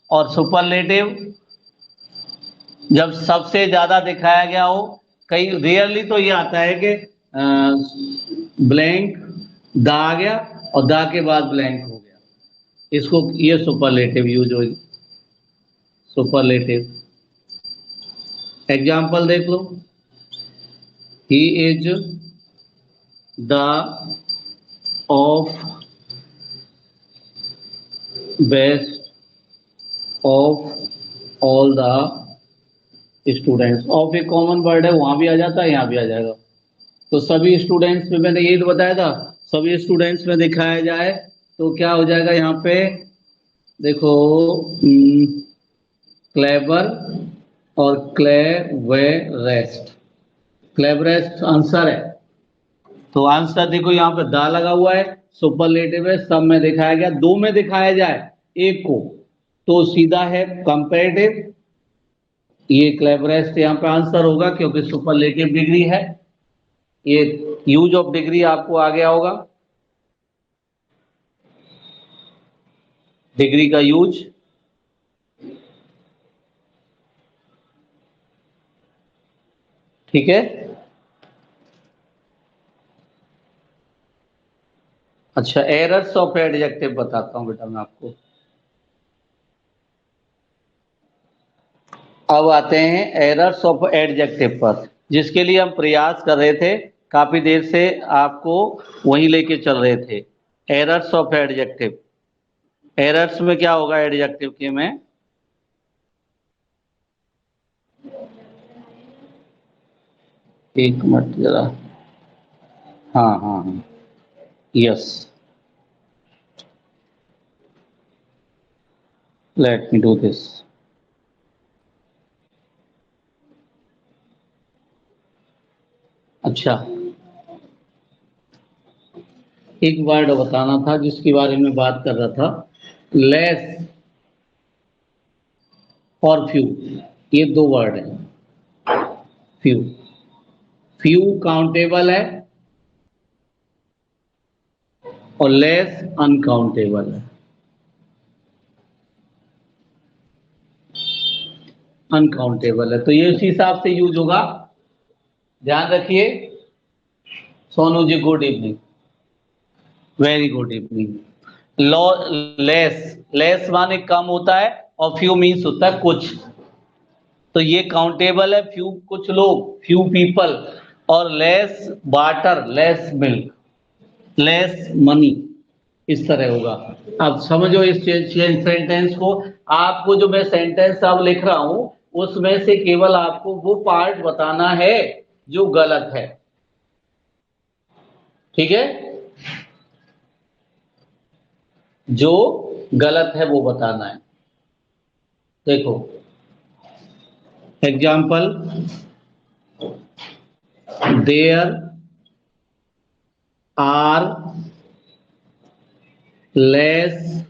और सुपरलेटिव जब सबसे ज्यादा दिखाया गया हो, कई रेयरली तो ये आता है कि ब्लैंक दा आ गया और दा के बाद ब्लैंक हो गया, इसको ये सुपरलेटिव यूज होगी। सुपरलेटिव एग्जाम्पल देख लो, he is the of best of all the students. Of एक कॉमन वर्ड है, वहां भी आ जाता है, यहाँ भी आ जाएगा। तो सभी स्टूडेंट्स में, मैंने यही तो बताया था, सभी स्टूडेंट्स में दिखाया जाए तो क्या हो जाएगा यहाँ पे? देखो क्लेवर और क्लेवेरेस्ट, क्लेवरेस्ट आंसर है। तो आंसर देखो यहाँ पे दा लगा हुआ है, सुपरलेटिव है, सब में दिखाया गया, दो में दिखाया जाए एक को तो सीधा है कंपैरेटिव, ये क्लेवरेस्ट यहाँ पे आंसर होगा क्योंकि सुपरलेटिव डिग्री है। ये यूज ऑफ डिग्री आपको आ गया होगा, डिग्री का यूज। ठीक है, अच्छा एरर्स ऑफ एडजेक्टिव बताता हूं बेटा मैं आपको। अब आते हैं एरर्स ऑफ एडजेक्टिव पर, जिसके लिए हम प्रयास कर रहे थे, काफी देर से आपको वहीं लेके चल रहे थे। एरर्स ऑफ एडजेक्टिव, एरर्स में क्या होगा एडजेक्टिव के में? एक मिनट जरा, हाँ हाँ हाँ, yes, let me do this. अच्छा, एक वर्ड बताना था जिसके बारे में बात कर रहा था, लेस और फ्यू, ये दो वर्ड हैं। फ्यू, फ्यू काउंटेबल है और लेस अनकाउंटेबल है। अनकाउंटेबल है तो ये उसी हिसाब से यूज होगा, ध्यान रखिए। Sonu ji good evening, very good evening. Law, less, less माने कम होता है और फ्यू मीन्स होता है कुछ, तो ये काउंटेबल है। फ्यू कुछ लोग, फ्यू पीपल, और less water, less milk, less money, इस तरह होगा। अब समझो इस सेंटेंस को, आपको जो मैं सेंटेंस अब लिख रहा हूं उसमें से केवल आपको वो पार्ट बताना है जो गलत है, ठीक है, जो गलत है वो बताना है। देखो example, there are less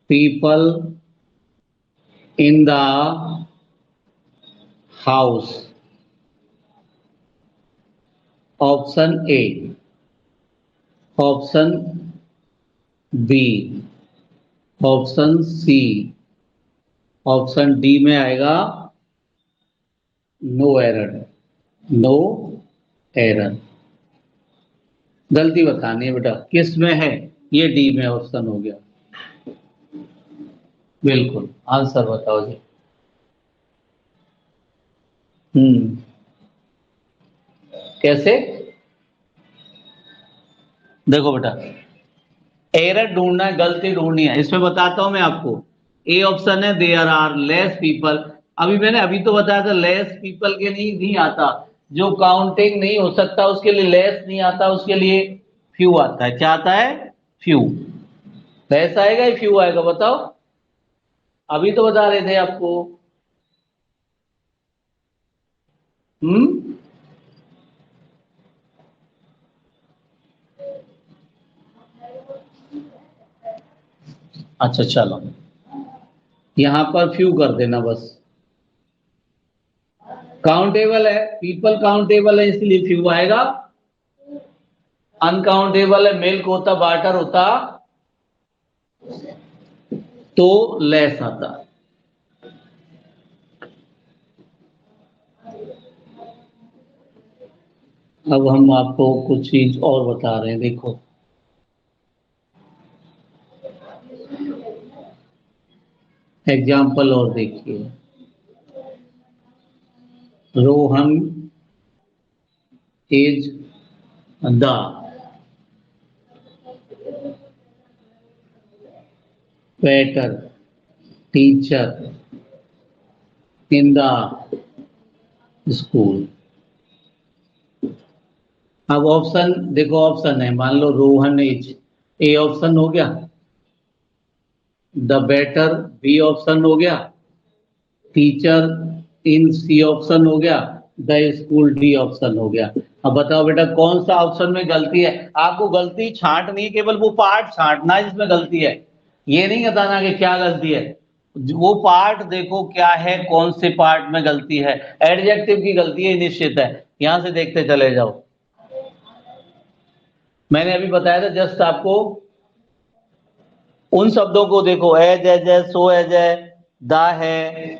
people in the house. Option A, option B, option C, option D में आएगा नो एरर, नो एरर। गलती बतानी है बेटा, किस में है? ये डी में ऑप्शन हो गया। बिल्कुल, आंसर बताओ जी। हम्म, कैसे? देखो बेटा, एरर ढूंढना है, गलती ढूंढनी है, इसमें बताता हूं मैं आपको। ए ऑप्शन है देयर आर लेस पीपल। अभी मैंने अभी तो बताया था लेस पीपल के लिए नहीं आता, जो काउंटिंग नहीं हो सकता उसके लिए लेस नहीं आता, उसके लिए फ्यू आता है। क्या आता है? फ्यू। लेस आएगा या फ्यू आएगा बताओ? अभी तो बता रहे थे आपको। हम्म, अच्छा चलो, यहां पर फ्यू कर देना बस। काउंटेबल है, पीपल काउंटेबल है इसलिए फ्यू आएगा। अनकाउंटेबल है, मिल्क होता, वाटर होता तो लेस आता। अब हम आपको कुछ चीज और बता रहे हैं, देखो एग्जाम्पल और देखिए। Rohan is the better teacher in the school. अब ऑप्शन देखो, ऑप्शन है, मान लो रोहन इज, ए ऑप्शन हो गया, द बेटर बी ऑप्शन हो गया, टीचर इन सी ऑप्शन हो गया, द स्कूल डी ऑप्शन हो गया। अब बताओ बेटा कौन सा ऑप्शन में गलती है? आपको गलती छांटनी है, केवल वो पार्ट छांटना है जिसमें गलती है, ये नहीं बताना कि क्या गलती है। वो पार्ट देखो क्या है, कौन से पार्ट में गलती है। एडजेक्टिव की गलती है निश्चित है, यहां से देखते चले जाओ। मैंने अभी बताया था जस्ट आपको, उन शब्दों को देखो, एज एज है, सो एज है, द है,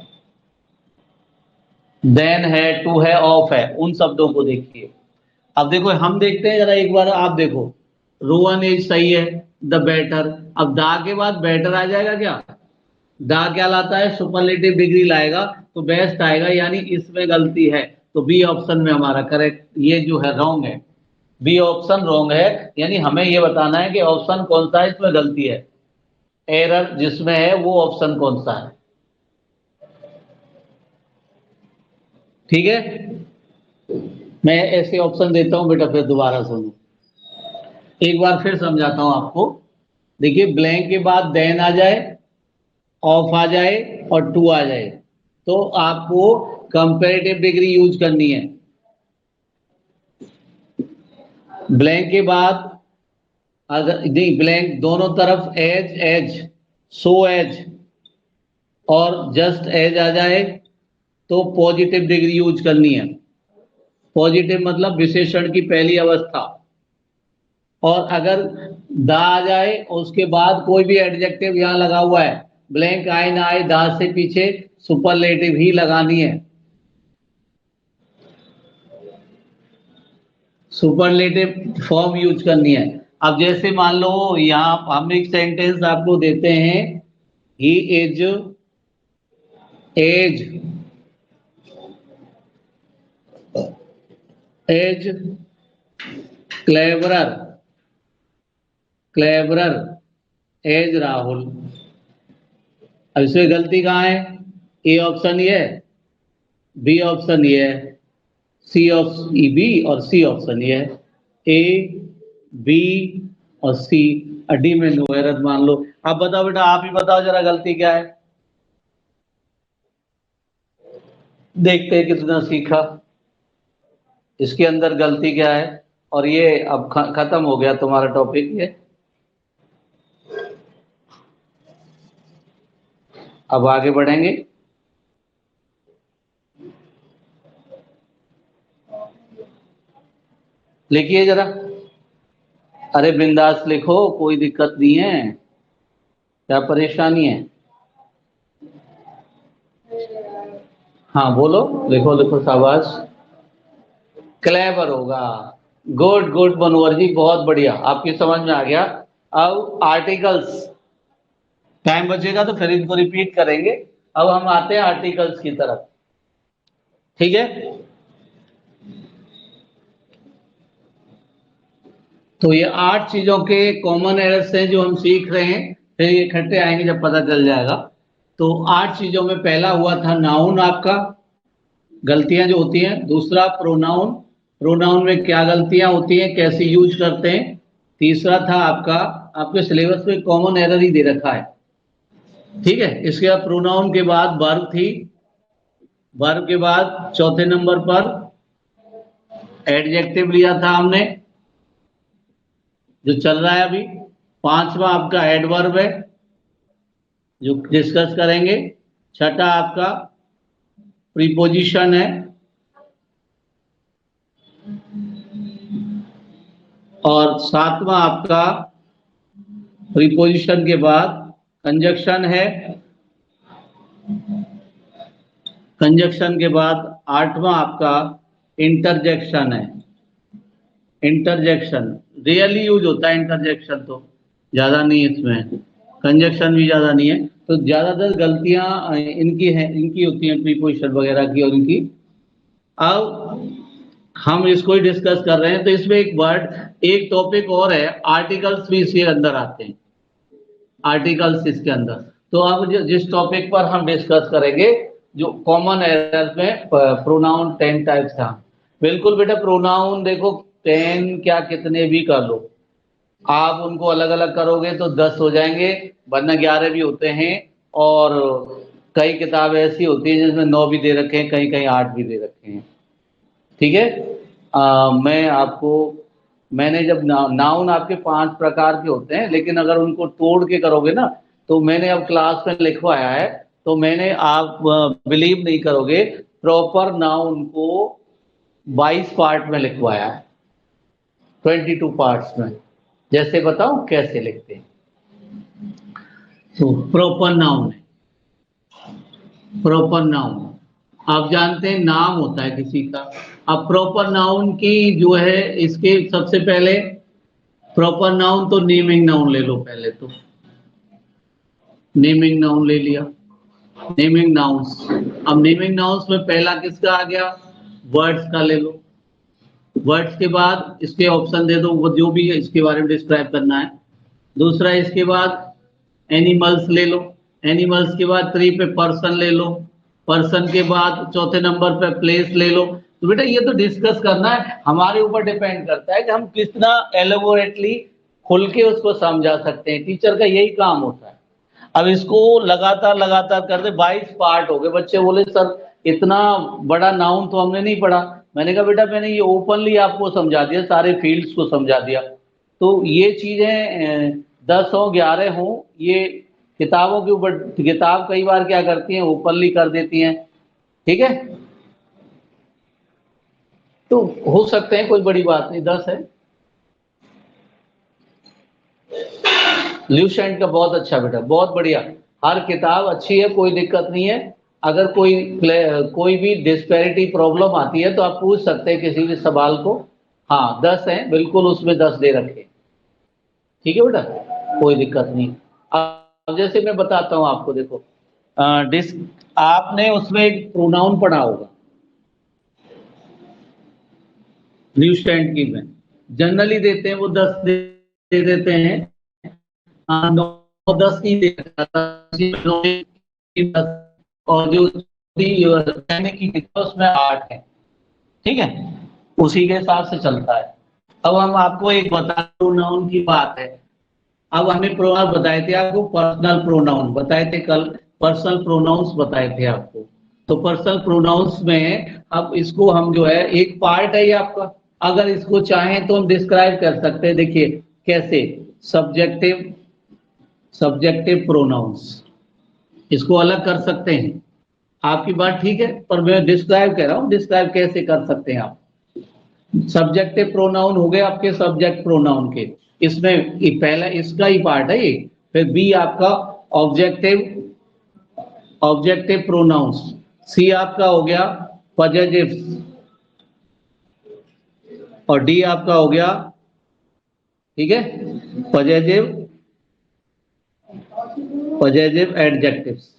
देन है, टू है, ऑफ है, उन शब्दों को देखिए। अब देखो हम देखते हैं जरा एक बार, आप देखो रोवन इज सही है, द बेटर। अब दा के बाद बेटर आ जाएगा क्या? दा क्या लाता है? सुपरलेटिव डिग्री लाएगा, तो बेस्ट आएगा, यानी इसमें गलती है। तो बी ऑप्शन में हमारा करेक्ट, ये जो है रॉन्ग है, बी ऑप्शन रॉन्ग है। यानी हमें ये बताना है कि ऑप्शन कौन सा है इसमें गलती है, एरर जिसमें है वो ऑप्शन कौन सा है, ठीक है। मैं ऐसे ऑप्शन देता हूं बेटा, फिर दोबारा सुनो, एक बार फिर समझाता हूं आपको। देखिए ब्लैंक के बाद देन आ जाए, ऑफ आ जाए और टू आ जाए, तो आपको कंपैरेटिव डिग्री यूज करनी है। ब्लैंक के बाद अगर नहीं, ब्लैंक दोनों तरफ एज एज, सो एज और जस्ट एज आ जाए तो पॉजिटिव डिग्री यूज करनी है। पॉजिटिव मतलब विशेषण की पहली अवस्था। और अगर दा आ जाए और उसके बाद कोई भी एडजेक्टिव यहां लगा हुआ है, ब्लैंक आए ना आए, दा से पीछे सुपरलेटिव ही लगानी है, सुपरलेटिव फॉर्म यूज करनी है। अब जैसे मान लो यहां हम एक सेंटेंस आपको देते हैं, he is as as cleverer, cleverer as Rahul. अब इसमें गलती कहाँ है? ए ऑप्शन ये है, बी ऑप्शन ये है, सी ऑप्शन बी और सी ऑप्शन ये है, ए बी और सी। डी में नो एरर मान लो। अब बताओ बेटा, आप ही बताओ जरा गलती क्या है, देखते हैं कितना सीखा, इसके अंदर गलती क्या है। और ये अब खत्म हो गया तुम्हारा टॉपिक ये। अब आगे बढ़ेंगे। लिखिए जरा। अरे बिंदास लिखो, कोई दिक्कत नहीं है, क्या परेशानी है। हाँ बोलो, लिखो लिखो, शाबाश। क्लेवर होगा। गुड गुड मनोहर जी, बहुत बढ़िया, आपकी समझ में आ गया। अब आर्टिकल्स, टाइम बचेगा तो फिर इनको रिपीट करेंगे। अब हम आते हैं आर्टिकल्स की तरफ, ठीक है। तो ये 8 चीजों के कॉमन एरर्स हैं जो हम सीख रहे हैं, फिर ये इकट्ठे आएंगे जब पता चल जाएगा। तो 8 चीजों में पहला हुआ था नाउन आपका, गलतियां जो होती हैं। दूसरा प्रोनाउन, प्रोनाउन में क्या गलतियां होती हैं, कैसे यूज करते हैं। तीसरा था आपका, आपके सिलेबस में कॉमन एरर ही दे रखा है, ठीक है। इसके बाद प्रोनाउन के बाद वर्ब थी, वर्ब के बाद चौथे नंबर पर एडजेक्टिव लिया था हमने, जो चल रहा है अभी। पांचवा आपका एडवर्ब है, जो डिस्कस करेंगे। छठा आपका प्रीपोजिशन है, और सातवां आपका प्रीपोजिशन के बाद कंजक्शन है। कंजक्शन के बाद आठवां आपका इंटरजेक्शन है। इंटरजेक्शन रियली यूज होता है, इंटरजेक्शन तो ज्यादा नहीं है इसमें, कंजक्शन भी ज्यादा नहीं है। तो ज्यादातर गलतियां इनकी हैं, इनकी होती हैं प्रीपोजिशन वगैरह की और इनकी। अब हम इसको ही डिस्कस कर रहे हैं, तो इसमें एक वर्ड, एक टॉपिक और है, आर्टिकल्स भी इसके अंदर आते हैं, आर्टिकल्स इसके अंदर। तो अब जिस टॉपिक पर हम डिस्कस करेंगे, जो कॉमन एरर में प्रोनाउन 10 टाइप्स था। बिल्कुल बेटा, प्रोनाउन देखो 10 क्या कितने भी कर लो, आप उनको अलग अलग करोगे तो 10 हो जाएंगे, वरना 11 भी होते हैं। और कई किताबें ऐसी होती हैं जिसमें 9 भी दे रखे हैं, कहीं कहीं 8 भी दे रखे हैं, ठीक है। मैं आपको, मैंने जब नाउन आपके 5 प्रकार के होते हैं, लेकिन अगर उनको तोड़ के करोगे ना, तो मैंने अब क्लास में लिखवाया है। तो मैंने, आप बिलीव नहीं करोगे, प्रॉपर नाउन को 22 पार्ट में लिखवाया है, 22 पार्ट्स में। जैसे बताओ कैसे लिखते हैं। तो प्रॉपर नाउन है, प्रॉपर नाउन आप जानते हैं नाम होता है किसी का। अब प्रॉपर नाउन की जो है, इसके सबसे पहले प्रॉपर नाउन तो नेमिंग नाउन ले लो पहले तो। नेमिंग नाउन ले लिया, नेमिंग नाउन्स। अब नेमिंग नाउन्स में पहला किसका आ गया, वर्ड्स का ले लो। वर्ड्स के बाद इसके ऑप्शन दे दो, वो जो भी है इसके बारे में डिस्क्राइब करना है। दूसरा इसके बाद एनिमल्स ले लो, एनिमल्स के बाद 3 पे पर्सन ले लो, पर्सन के बाद चौथे नंबर पे प्लेस ले लो। तो बेटा ये तो डिस्कस करना है, हमारे ऊपर डिपेंड करता है कि हम कितना एलोबोरेटली खुल के उसको समझा सकते हैं, टीचर का यही काम होता है। अब इसको लगातार लगातार करते 22 पार्ट हो गए। बच्चे बोले सर इतना बड़ा नाउन तो हमने नहीं पढ़ा। मैंने कहा बेटा मैंने ये ओपनली आपको समझा दिया, सारे फील्ड्स को समझा दिया। तो ये चीजें 10 हो 11 हो, ये किताबों के ऊपर, किताब कई बार क्या करती है ओपनली कर देती हैं, ठीक है। तो हो सकते हैं, कोई बड़ी बात नहीं, 10 है। ल्यूसेंट का बहुत अच्छा बेटा, बहुत बढ़िया, हर किताब अच्छी है, कोई दिक्कत नहीं है। अगर कोई भी डिस्पैरिटी प्रॉब्लम आती है तो आप पूछ सकते हैं किसी भी सवाल को। हाँ 10 है बिल्कुल, उसमें 10 दे रखे, ठीक है बेटा, कोई दिक्कत नहीं। अब जैसे मैं बताता हूँ आपको, देखो आपने उसमें एक प्रोनाउन पढ़ा होगा, ल्यूसेंट की में जनरली देते हैं वो 10 दे देते हैं। 9 10 नहीं दे सकता, और जो सैनिक की किताब उसमें 8 है, ठीक है, उसी के हिसाब से चलता है। अब हम आपको एक बता, प्रोनाउन की बात है। अब हमें प्रोनाउन बताए थे आपको, पर्सनल प्रोनाउन बताए थे कल, पर्सनल प्रोनाउंस बताए थे आपको। तो पर्सनल प्रोनाउंस में अब इसको हम जो है, एक पार्ट है ये आपका, अगर इसको चाहें तो हम डिस्क्राइब कर सकते हैं। देखिए कैसे, सब्जेक्टिव, सब्जेक्टिव प्रोनाउंस, इसको अलग कर सकते हैं। आपकी बात ठीक है, पर मैं डिस्क्राइब कह रहा हूं, डिस्क्राइब कैसे कर सकते हैं आप। सब्जेक्टिव प्रोनाउन हो गए आपके सब्जेक्ट प्रोनाउन के, इसमें पहला इसका ही पार्ट है ये। फिर बी आपका ऑब्जेक्टिव, ऑब्जेक्टिव प्रोनाउंस। सी आपका हो गया पॉजिटिव, और डी आपका हो गया, ठीक है, पॉजिटिव, पॉजिटिव एडजेक्टिव्स,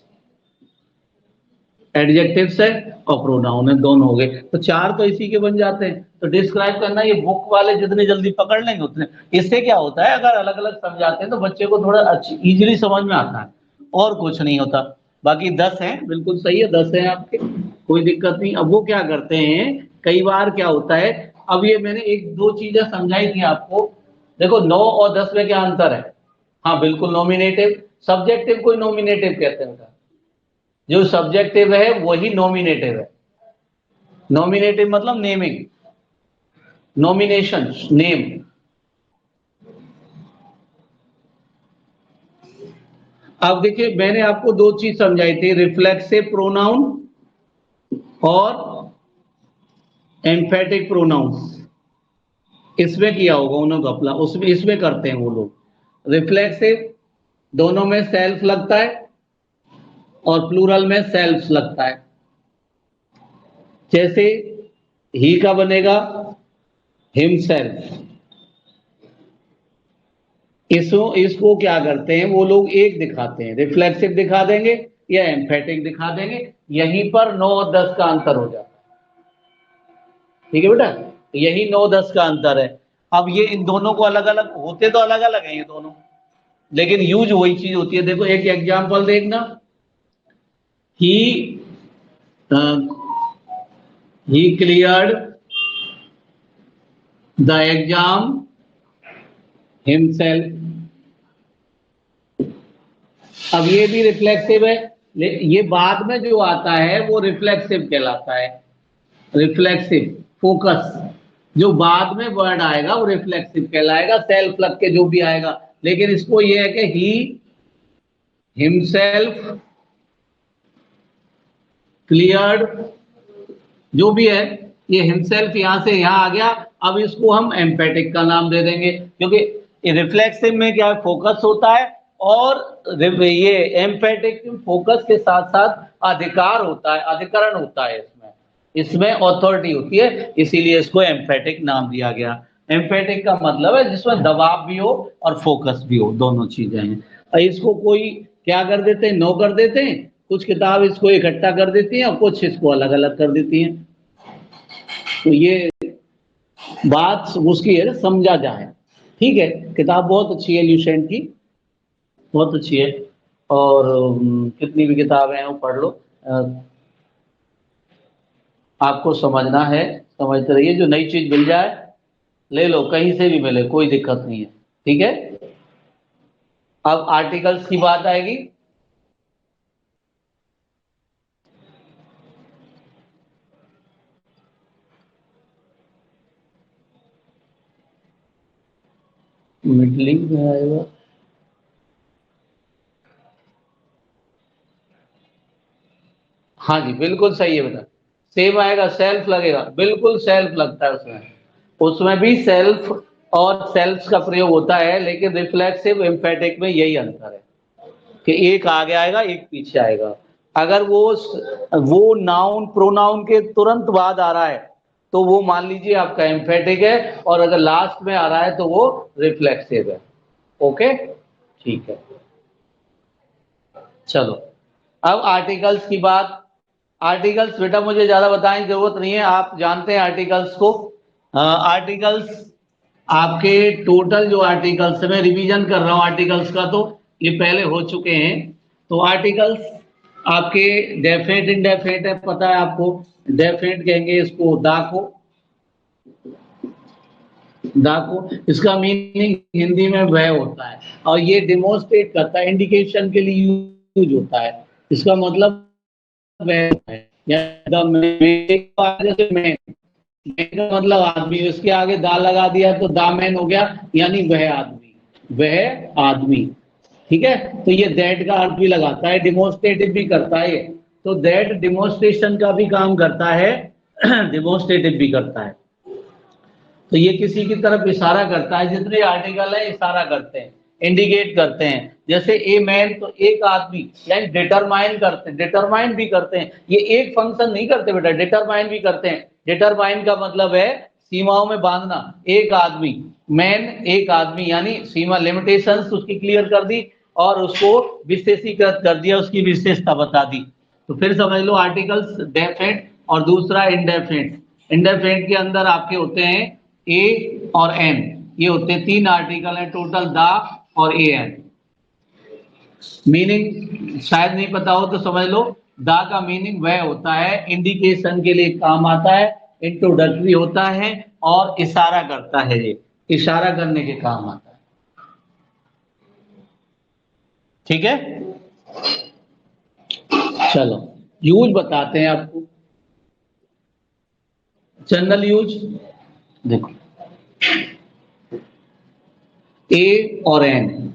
एडजेक्टिव्स है और प्रोनाउन है, दोनों हो गए। तो 4 तो इसी के बन जाते हैं। तो डिस्क्राइब करना, ये बुक वाले जितने जल्दी पकड़ लेंगे उतने, इससे क्या होता है, अगर अलग अलग समझाते हैं तो बच्चे को थोड़ा अच्छी इजीली समझ में आता है, और कुछ नहीं होता। बाकी 10 हैं, बिल्कुल सही है, 10 हैं आपके, कोई दिक्कत नहीं। अब वो क्या करते हैं, कई बार क्या होता है, अब ये मैंने एक दो चीजें समझाई थी आपको। देखो 9 और 10 में क्या अंतर है। हाँ बिल्कुल, नॉमिनेटिव, सब्जेक्टिव कोई नॉमिनेटिव कहते हैं, जो सब्जेक्टिव है वही नॉमिनेटिव है। नॉमिनेटिव मतलब नेमिंग, नॉमिनेशन, नेम। अब देखिए मैंने आपको दो चीज समझाई थी, रिफ्लेक्सिव प्रोनाउन और एम्फेटिक प्रोनाउंस। इसमें किया होगा उन्होंने अपना, उसमें इसमें करते हैं वो लोग। रिफ्लेक्सिव दोनों में सेल्फ लगता है और प्लूरल में सेल्फ लगता है। जैसे ही का बनेगा हिमसेल्फ। इसको क्या करते हैं वो लोग, एक दिखाते हैं, रिफ्लेक्सिव दिखा देंगे या एम्फेटिक दिखा देंगे, यहीं पर 9 और 10 का अंतर हो जाता है। ठीक है बेटा, यही 9 10 का अंतर है। अब ये इन दोनों को अलग अलग होते तो अलग अलग है ये दोनों, लेकिन यूज वही चीज होती है। देखो एक एग्जांपल देखना, he he cleared the exam himself. अब ये भी रिफ्लेक्सिव है, ये बाद में जो आता है वो रिफ्लेक्सिव कहलाता है। रिफ्लेक्सिव, फोकस, जो बाद में वर्ड आएगा वो रिफ्लेक्सिव कहलाएगा, सेल्फ लग के जो भी आएगा। लेकिन इसको ये है कि ही हिमसेल्फ क्लियर्ड, जो भी है, ये हिमसेल्फ यहां से यहां आ गया। अब इसको हम एम्पेटिक का नाम दे देंगे, क्योंकि रिफ्लेक्सिव में क्या फोकस होता है, और ये एम्पेटिक फोकस के साथ साथ अधिकार होता है, अधिकरण होता है, इसमें इसमें अथॉरिटी होती है, इसीलिए इसको एम्फेटिक नाम दिया गया। एम्फेटिक का मतलब है जिसमें दबाव भी हो और फोकस भी हो, दोनों चीजें हैं। और इसको कोई क्या कर देते हैं, 9 कर देते हैं, कुछ किताब इसको इकट्ठा कर देती हैं और कुछ इसको अलग अलग कर देती हैं। तो ये बात उसकी है, समझा जाए। ठीक है, किताब बहुत अच्छी है ल्यूसेंट की, बहुत अच्छी है। और कितनी भी किताबें हैं वो पढ़ लो, आपको समझना है, समझते रहिए। जो नई चीज मिल जाए ले लो, कहीं से भी मिले, कोई दिक्कत नहीं है। ठीक है, अब आर्टिकल्स की बात आएगी। मिडलिंग में आएगा, हाँ जी बिल्कुल सही है बेटा, सेम आएगा, सेल्फ लगेगा, बिल्कुल सेल्फ लगता है उसमें। उसमें भी सेल्फ और सेल्फ का प्रयोग होता है, लेकिन रिफ्लेक्सिव एम्फेटिक में यही अंतर है कि एक आगे आएगा एक पीछे आएगा। अगर वो नाउन प्रोनाउन के तुरंत बाद आ रहा है तो वो मान लीजिए आपका एम्फेटिक है, और अगर लास्ट में आ रहा है तो वो रिफ्लेक्सिव है। ओके, ठीक है, चलो। अब आर्टिकल्स की बात। आर्टिकल्स बेटा मुझे ज्यादा बताने की जरूरत नहीं है, आप जानते हैं आर्टिकल्स को। आर्टिकल्स आपके टोटल जो आर्टिकल्स है, मैं रिवीजन कर रहा हूं आर्टिकल्स का, तो ये पहले हो चुके हैं। तो आर्टिकल्स आपके डेफिनेट इंडेफिनेट है, पता है आपको। डेफिनेट कहेंगे इसको दा को, दा को, इसका मीनिंग हिंदी में वह होता है, और ये डिमोन्स्ट्रेट करता है, इंडिकेशन के लिए यूज होता है। इसका मतलब वह है, या जैसे मैं का मतलब आदमी, उसके आगे दा लगा दिया तो दा मैन हो गया, यानी वह आदमी, वह आदमी। ठीक है, तो ये दैट का अर्थ भी लगाता है, डिमोन्स्ट्रेटिव भी करता है ये। तो दैट डिमोन्स्ट्रेशन का भी काम करता है, डिमोन्स्ट्रेटिव भी करता है। तो ये किसी की तरफ इशारा करता है, जितने आर्टिकल है इशारा करते हैं, इंडिकेट करते हैं। जैसे ए मैन, तो एक आदमी, यानी डिटरमाइन करते हैं, डिटरमाइन भी करते हैं। ये एक फंक्शन नहीं करते बेटा, डिटरमाइन भी करते हैं। डिटरमाइन का मतलब है सीमाओं में बांधना। एक आदमी, मैन एक आदमी, यानी सीमा, लिमिटेशंस उसकी क्लियर कर दी और उसको विशेषीकृत कर दिया, उसकी विशेषता बता दी। तो फिर समझ लो आर्टिकल्स डेफिनेट और दूसरा इंडेफिनेट। इंडेफिनेट के अंदर आपके होते हैं ए और एन, ये होते हैं तीन आर्टिकल हैं टोटल, दा और ए एन। मीनिंग शायद नहीं पता हो तो समझ लो, दा का मीनिंग वह होता है, इंडिकेशन के लिए काम आता है, इंट्रोडक्टरी होता है और इशारा करता है, ये इशारा करने के काम आता है। ठीक है, चलो यूज बताते हैं आपको। जनरल यूज देखो, ए और एन,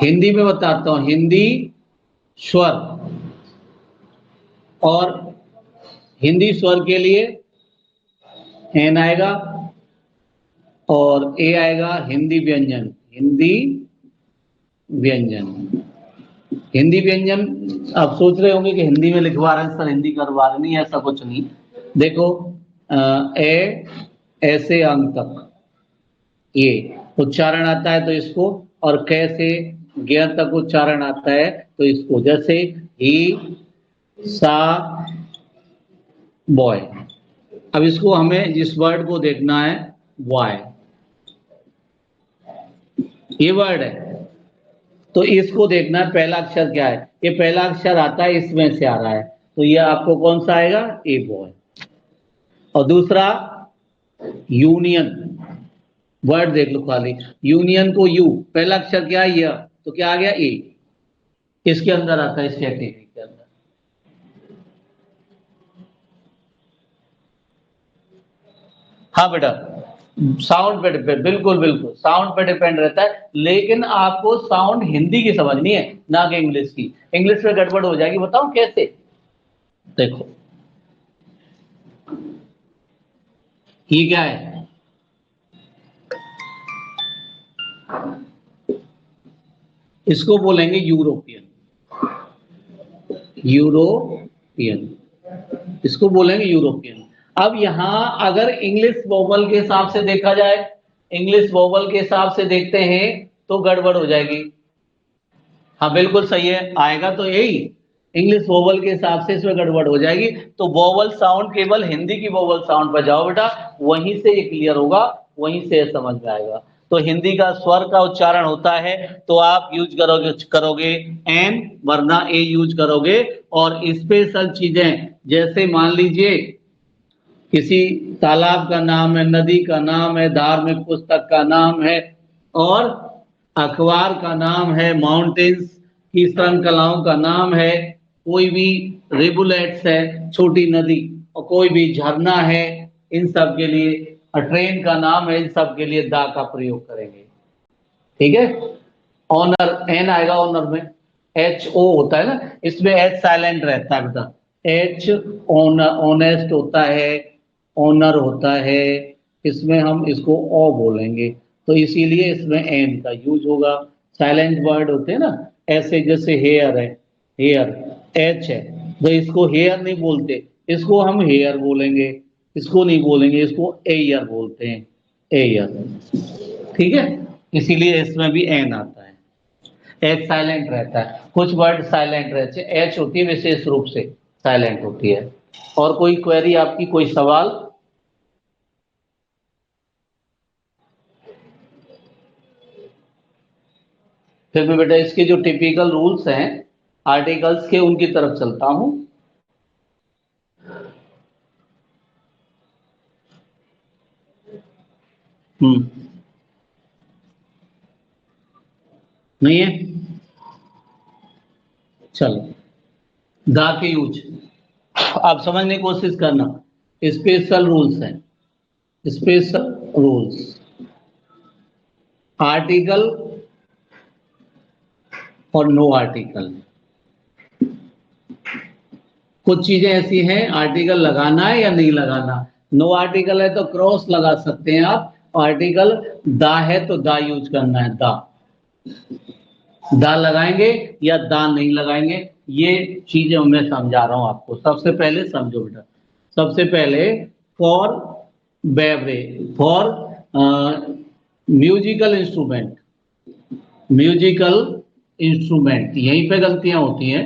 हिंदी में बताता हूं, हिंदी स्वर, और हिंदी स्वर के लिए एन आएगा और ए आएगा हिंदी व्यंजन, हिंदी व्यंजन। हिंदी व्यंजन, आप सोच रहे होंगे कि हिंदी में लिखवा रहे हैं सर, हिंदी करवा रहे, नहीं ऐसा कुछ नहीं। देखो ए ऐसे अंक तक ये उच्चारण आता है तो इसको, और कैसे गियर तक उच्चारण आता है तो इसको, जैसे ही, सा, बॉय। अब इसको हमें इस वर्ड को देखना है, वाई, ये वर्ड है, तो इसको देखना है पहला अक्षर क्या है। ये पहला अक्षर आता है, इसमें से आ रहा है, तो ये आपको कौन सा आएगा, ए बॉय। और दूसरा यूनियन, वर्ड देख लो खाली, यूनियन को यू, पहला अक्षर क्या है, यह, तो क्या आ गया, ए, इसके अंदर आता है, इस कैटेगरी के अंदर। हाँ बेटा, साउंड पे डिपेंड, बिल्कुल बिल्कुल साउंड पे डिपेंड रहता है, लेकिन आपको साउंड हिंदी की समझनी है, ना कि इंग्लिश की। इंग्लिश में गड़बड़ हो जाएगी, बताओ कैसे। देखो ये क्या है, इसको बोलेंगे यूरोपियन, यूरोपियन, इसको बोलेंगे यूरोपियन। अब यहां अगर इंग्लिश वोवल के हिसाब से देखा जाए, इंग्लिश वोवल के हिसाब से देखते हैं तो गड़बड़ हो जाएगी। हाँ बिल्कुल सही है, आएगा तो यही, इंग्लिश वोवल के हिसाब से इसमें गड़बड़ हो जाएगी। तो वोवल साउंड केवल हिंदी की वोवल साउंड पर जाओ बेटा, वहीं से ये क्लियर होगा, वहीं से समझ में आएगा। तो हिंदी का स्वर का उच्चारण होता है, तो आप यूज करोगे करोगे एन, वरना ए यूज करोगे। और स्पेशल चीजें, जैसे मान लीजिए किसी तालाब का नाम है, नदी का नाम है, धार्मिक पुस्तक का नाम है, और अखबार का नाम है, माउंटेन्स की श्रृंखलाओं का नाम है, कोई भी रिबुलेट्स है, छोटी नदी, और कोई भी झरना है, इन सब के लिए, और ट्रेन का नाम है, इन सब के लिए दा का प्रयोग करेंगे। ठीक है, ऑनर, एन आएगा ऑनर में, एच ओ होता है ना, इसमें एच साइलेंट रहता है बेटा, एच ऑनर, ऑनेस्ट होता है, ऑनर होता है, इसमें हम इसको ओ बोलेंगे, तो इसीलिए इसमें एन का यूज होगा। साइलेंट वर्ड होते हैं ना, ऐसे जैसे हेयर है, हेयर एच है, तो इसको हेयर नहीं बोलते, इसको हम हेयर बोलेंगे, इसको नहीं बोलेंगे, इसको एयर बोलते हैं, एयर। ठीक है, इसीलिए इसमें भी एन आता है। एच साइलेंट रहता है, कुछ वर्ड साइलेंट रहते हैं, एच होती है विशेष रूप से साइलेंट होती है। और कोई क्वेरी आपकी, कोई सवाल। फिर भी बेटा इसके जो टिपिकल रूल्स हैं आर्टिकल्स के उनकी तरफ चलता हूं। नहीं है, चलो दा के यूज आप समझने की कोशिश करना। स्पेशल रूल्स हैं, स्पेशल रूल्स, आर्टिकल और नो आर्टिकल। कुछ चीजें ऐसी हैं, आर्टिकल लगाना है या नहीं लगाना। नो आर्टिकल है तो क्रॉस लगा सकते हैं आप, आर्टिकल दा है तो दा यूज करना है, दा लगाएंगे या दा नहीं लगाएंगे, ये चीजें मैं समझा रहा हूं आपको। सबसे पहले समझो बेटा, सबसे पहले for beverage, for musical instrument, musical instrument यहीं पे गलतियां होती हैं।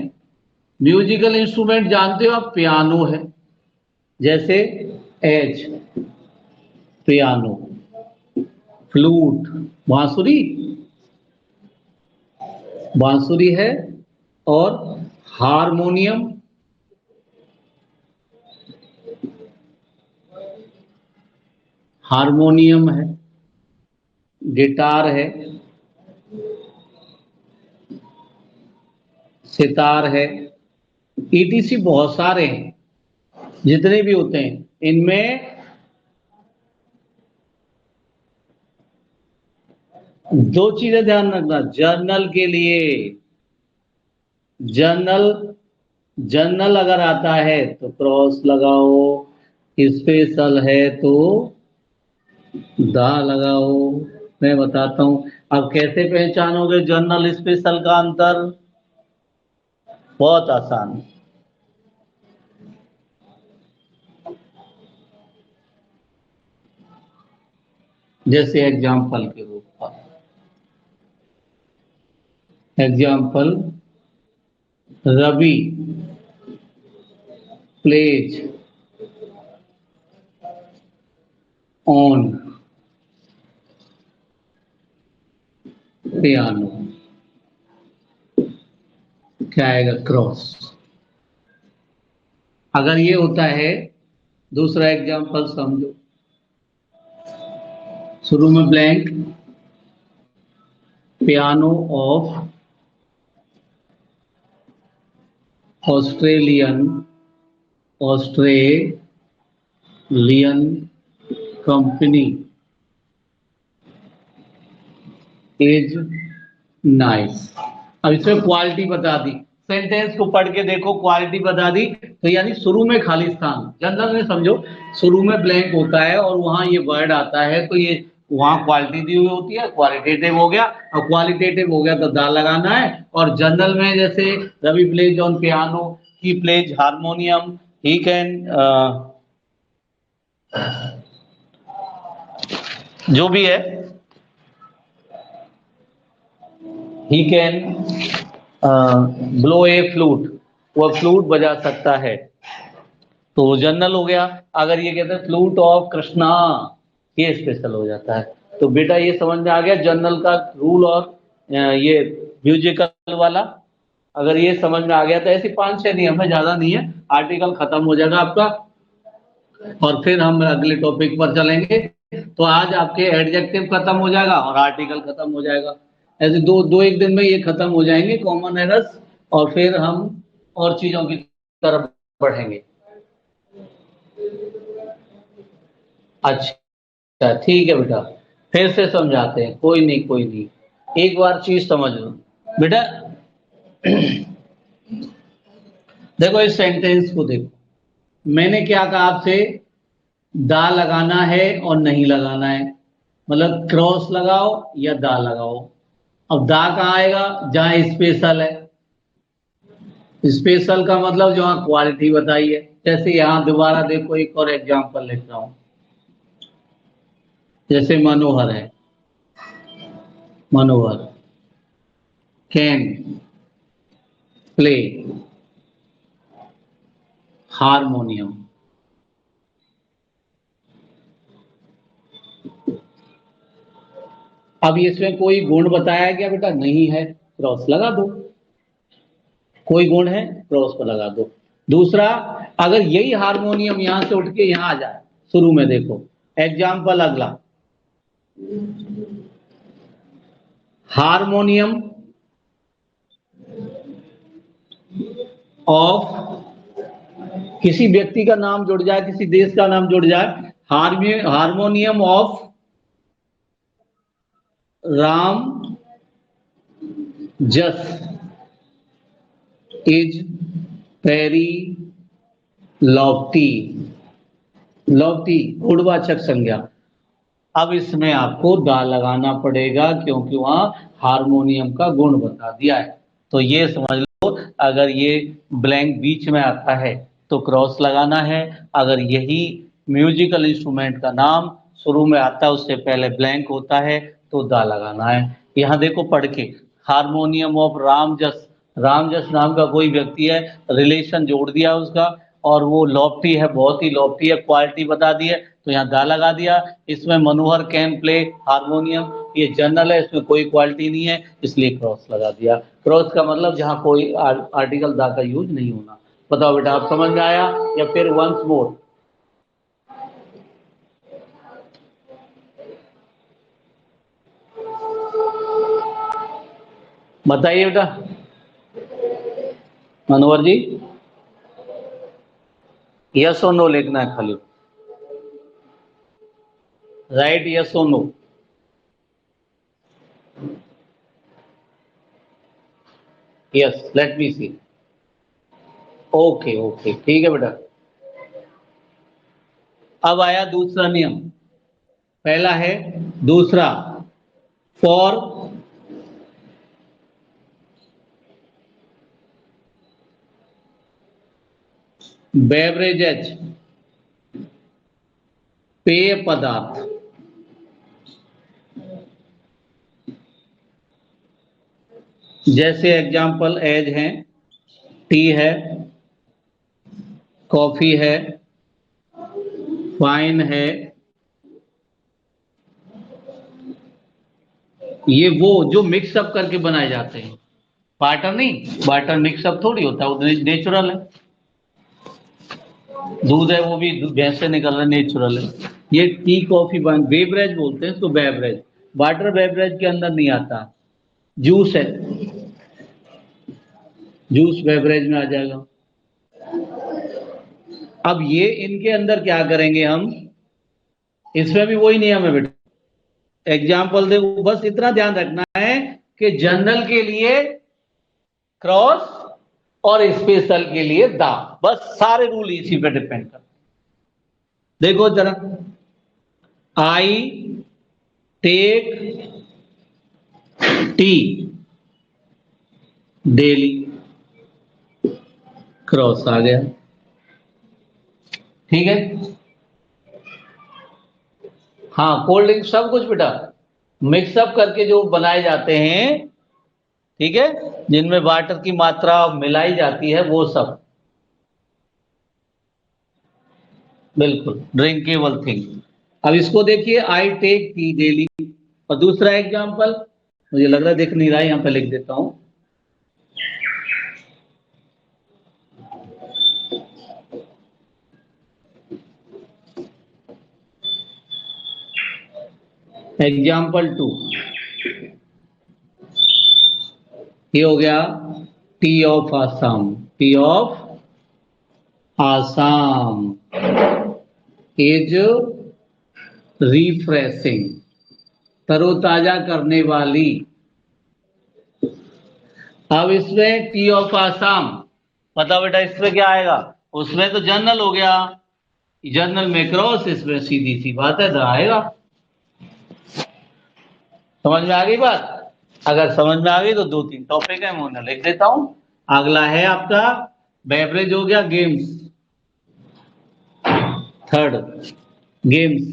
म्यूजिकल इंस्ट्रूमेंट जानते हो आप, पियानो है, जैसे एज, पियानो, फ्लूट, बांसुरी, बांसुरी है, और हारमोनियम, हारमोनियम है, गिटार है, सितार है, ईटीसी बहुत सारे हैं, जितने भी होते हैं इनमें दो चीजें ध्यान रखना। जर्नल के लिए, जर्नल, जर्नल अगर आता है तो क्रॉस लगाओ, स्पेशल है तो दा लगाओ। मैं बताता हूं, अब कैसे पहचानोगे जर्नल स्पेशल का अंतर। बहुत आसान, जैसे एग्जाम्पल के रूप पर, example, Ravi plays on piano, क्या आएगा, क्रॉस। अगर ये होता है, दूसरा एग्जाम्पल समझो, शुरू में blank, piano of Australian, Australian company is nice. अब इसमें क्वालिटी बता दी, सेंटेंस को पढ़ के देखो, क्वालिटी बता दी, तो यानी शुरू में खाली स्थान, जनरल में समझो, शुरू में ब्लैंक होता है और वहां ये वर्ड आता है तो ये वहां क्वालिटी दी हुई होती है, क्वालिटेटिव हो गया, और क्वालिटेटिव हो गया तो दा लगाना है। और जनरल में जैसे Ravi plays on piano, he plays harmonium, he can जो भी है, he can blow a flute, वह फ्लूट बजा सकता है, तो जनरल हो गया। अगर ये कहते हैं फ्लूट ऑफ कृष्णा, ये स्पेशल हो जाता है। तो बेटा ये समझ में आ गया जनरल का रूल और ये म्यूजिकल वाला। अगर ये समझ में आ गया तो ऐसे 5-6 नियम है, ज्यादा नहीं है, आर्टिकल खत्म हो जाएगा आपका, और फिर हम अगले टॉपिक पर चलेंगे। तो आज आपके एडजेक्टिव खत्म हो जाएगा और आर्टिकल खत्म हो जाएगा। ऐसे दो दो एक दिन में ये खत्म हो जाएंगे कॉमन एरर्स, और फिर हम और चीजों की तरफ बढ़ेंगे। अच्छा ठीक है बेटा, फिर से समझाते हैं, कोई नहीं कोई नहीं, एक बार चीज समझ लो बेटा। देखो इस सेंटेंस को देखो, मैंने क्या कहा आपसे, दा लगाना है और नहीं लगाना है, मतलब क्रॉस लगाओ या दा लगाओ। अब दा कहाँ आएगा, जहां स्पेशल है, स्पेशल का मतलब जहां क्वालिटी बताई है। जैसे यहां दोबारा देखो, एक और एग्जांपल लिख रहा हूं, जैसे मनोहर है, मनोहर कैन प्ले हारमोनियम। अब इसमें कोई गुण बताया गया बेटा, नहीं है, क्रॉस लगा दो। कोई गुण है, क्रॉस पर लगा दो। दूसरा, अगर यही हारमोनियम यहां से उठ के यहां आ जाए, शुरू में देखो एग्जाम्पल अगला, हारमोनियम ऑफ, किसी व्यक्ति का नाम जुड़ जाए, किसी देश का नाम जुड़ जाए, हारमोनियम ऑफ राम जस इज वेरी लॉफ्टी, लॉफ्टी गुणवाचक संज्ञा। अब इसमें आपको दा लगाना पड़ेगा क्योंकि वहां हारमोनियम का गुण बता दिया है। तो ये समझ लो, अगर ये ब्लैंक बीच में आता है तो क्रॉस लगाना है, अगर यही म्यूजिकल इंस्ट्रूमेंट का नाम शुरू में आता है उससे पहले ब्लैंक होता है तो दा लगाना है। यहाँ देखो पढ़ के, हारमोनियम ऑफ रामजस, रामजस नाम का कोई व्यक्ति है, रिलेशन जोड़ दिया उसका, और वो लॉफ्टी है, बहुत ही लॉफ्टी है, क्वालिटी बता दी है तो यहाँ दा लगा दिया। इसमें मनोहर कैन प्ले हारमोनियम, ये जनरल है, इसमें कोई क्वालिटी नहीं है इसलिए क्रॉस लगा दिया। क्रॉस का मतलब जहाँ कोई आर्टिकल दा का यूज नहीं होना। बताओ बेटा, आप समझ में आया या फिर वंस मोर? बताइए बेटा मनोहर जी, यस और नो लिखना है खाली, राइट यस और नो। यस, लेट मी सी। ओके ओके, ठीक है बेटा। अब आया दूसरा नियम, पहला है, दूसरा फॉर बेवरेजेज, पेय पदार्थ, जैसे एग्जाम्पल एज हैं, टी है, कॉफी है, वाइन है, ये वो जो मिक्सअप करके बनाए जाते हैं, वाटर नहीं, वाटर मिक्सअप थोड़ी होता है, वो नेचुरल है। दूध है वो भी भैंस से निकल रहा है, नेचुरल है। ये टी कॉफी वाइन बेवरेज बोलते हैं इसको, बेवरेज। वाटर बेवरेज के अंदर नहीं आता। जूस है, जूस बेवरेज में आ जाएगा। अब ये इनके अंदर क्या करेंगे हम, इसमें भी वही नियम है बेटा। एग्जाम्पल देखो, बस इतना ध्यान रखना है कि जनरल के लिए क्रॉस और स्पेशल के लिए दा, बस सारे रूल इसी पे डिपेंड करते। देखो जरा, I take tea daily, cross आ गया, ठीक है। हाँ, कोल्ड ड्रिंक सब कुछ बेटा मिक्सअप करके जो बनाए जाते हैं, ठीक है, जिनमें वाटर की मात्रा मिलाई जाती है वो सब, बिल्कुल ड्रिंकेबल थिंग। अब इसको देखिए, आई टेक टी डेली। और दूसरा एग्जाम्पल, मुझे लग रहा है देख नहीं रहा है, यहां पे लिख देता हूं। एग्जाम्पल 2, ये हो गया T of Assam, T of Assam is refreshing, तरोताजा करने वाली। अब इसमें टी ऑफ आसाम, पता बेटा इसमें क्या आएगा, उसमें तो जनरल हो गया, जनरल में क्रॉस, इसमें सीधी सी बात है द आएगा। समझ में आ गई बात? अगर समझ में आ गई तो दो तीन टॉपिक है, मैं उन्हें लिख देता हूं। अगला है आपका बेवरेज, हो गया games, third games,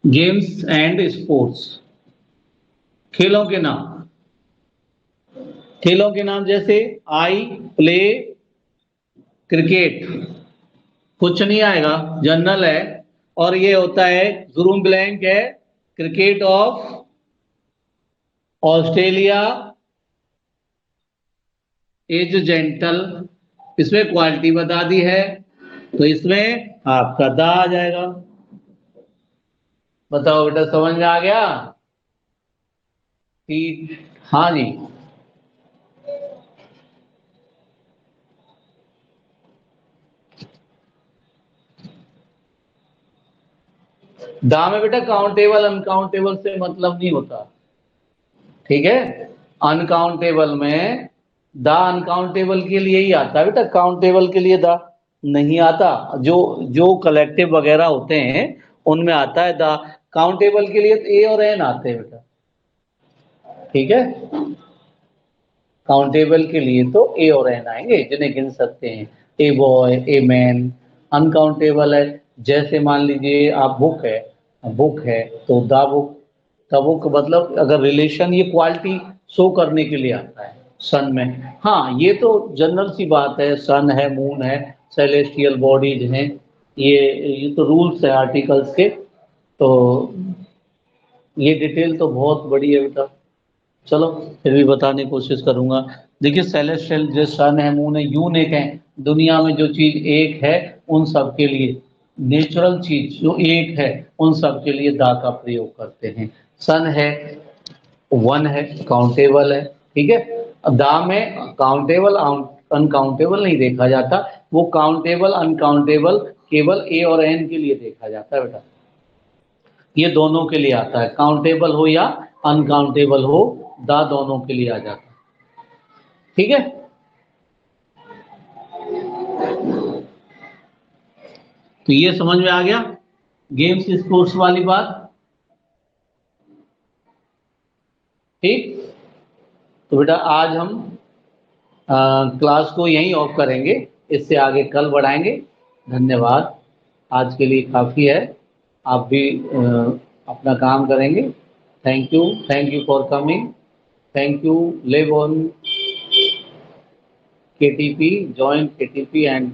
games and sports, खेलों के नाम, खेलों के नाम जैसे आई प्ले क्रिकेट, कुछ नहीं आएगा, जनरल है, और ये होता है जुर्म ब्लैंक है, cricket of Australia is gentle, इसमें क्वालिटी बता दी है तो इसमें आपका दा आ जाएगा। बताओ बेटा, समझ में आ गया? ठीक, हाँ जी। दा में बेटा काउंटेबल अनकाउंटेबल से मतलब नहीं होता, ठीक है। अनकाउंटेबल में दा अनकाउंटेबल के लिए ही आता है बेटा, काउंटेबल के लिए दा नहीं आता। जो जो कलेक्टिव वगैरह होते हैं उनमें आता है दा, काउंटेबल के लिए ए और एन आते हैं बेटा, ठीक है। काउंटेबल के लिए तो ए और एन आएंगे जिन्हें गिन सकते हैं, a boy, a man. Uncountable है, जैसे मान लीजिए आप बुक है तो द बुक। द बुक मतलब अगर रिलेशन, ये क्वालिटी शो करने के लिए आता है सन में। हाँ, ये तो जनरल सी बात है, सन है, मून है, सेलेस्टियल बॉडीज हैं, ये तो रूल्स है आर्टिकल्स के। तो ये डिटेल तो बहुत बड़ी है बेटा, चलो फिर भी बताने की कोशिश करूंगा। देखिए, सेलेस्टियल जो सन है, मून है, यूनिक है, दुनिया में जो चीज एक है उन सब के लिए, नेचुरल चीज जो एक है उन सब के लिए दा का प्रयोग करते हैं। सन है, वन है, काउंटेबल है, ठीक है। दा में काउंटेबल अनकाउंटेबल नहीं देखा जाता, वो काउंटेबल अनकाउंटेबल केवल ए और एन के लिए देखा जाता है बेटा। ये दोनों के लिए आता है, काउंटेबल हो या अनकाउंटेबल हो, दा दोनों के लिए आ जाता है, ठीक है। तो ये समझ में आ गया गेम्स स्पोर्ट्स वाली बात, ठीक। तो बेटा आज हम क्लास को यहीं ऑफ करेंगे, इससे आगे कल बढ़ाएंगे। धन्यवाद, आज के लिए काफ़ी है। आप भी अपना काम करेंगे। Thank you for coming, thank you, live on KTP, join KTP and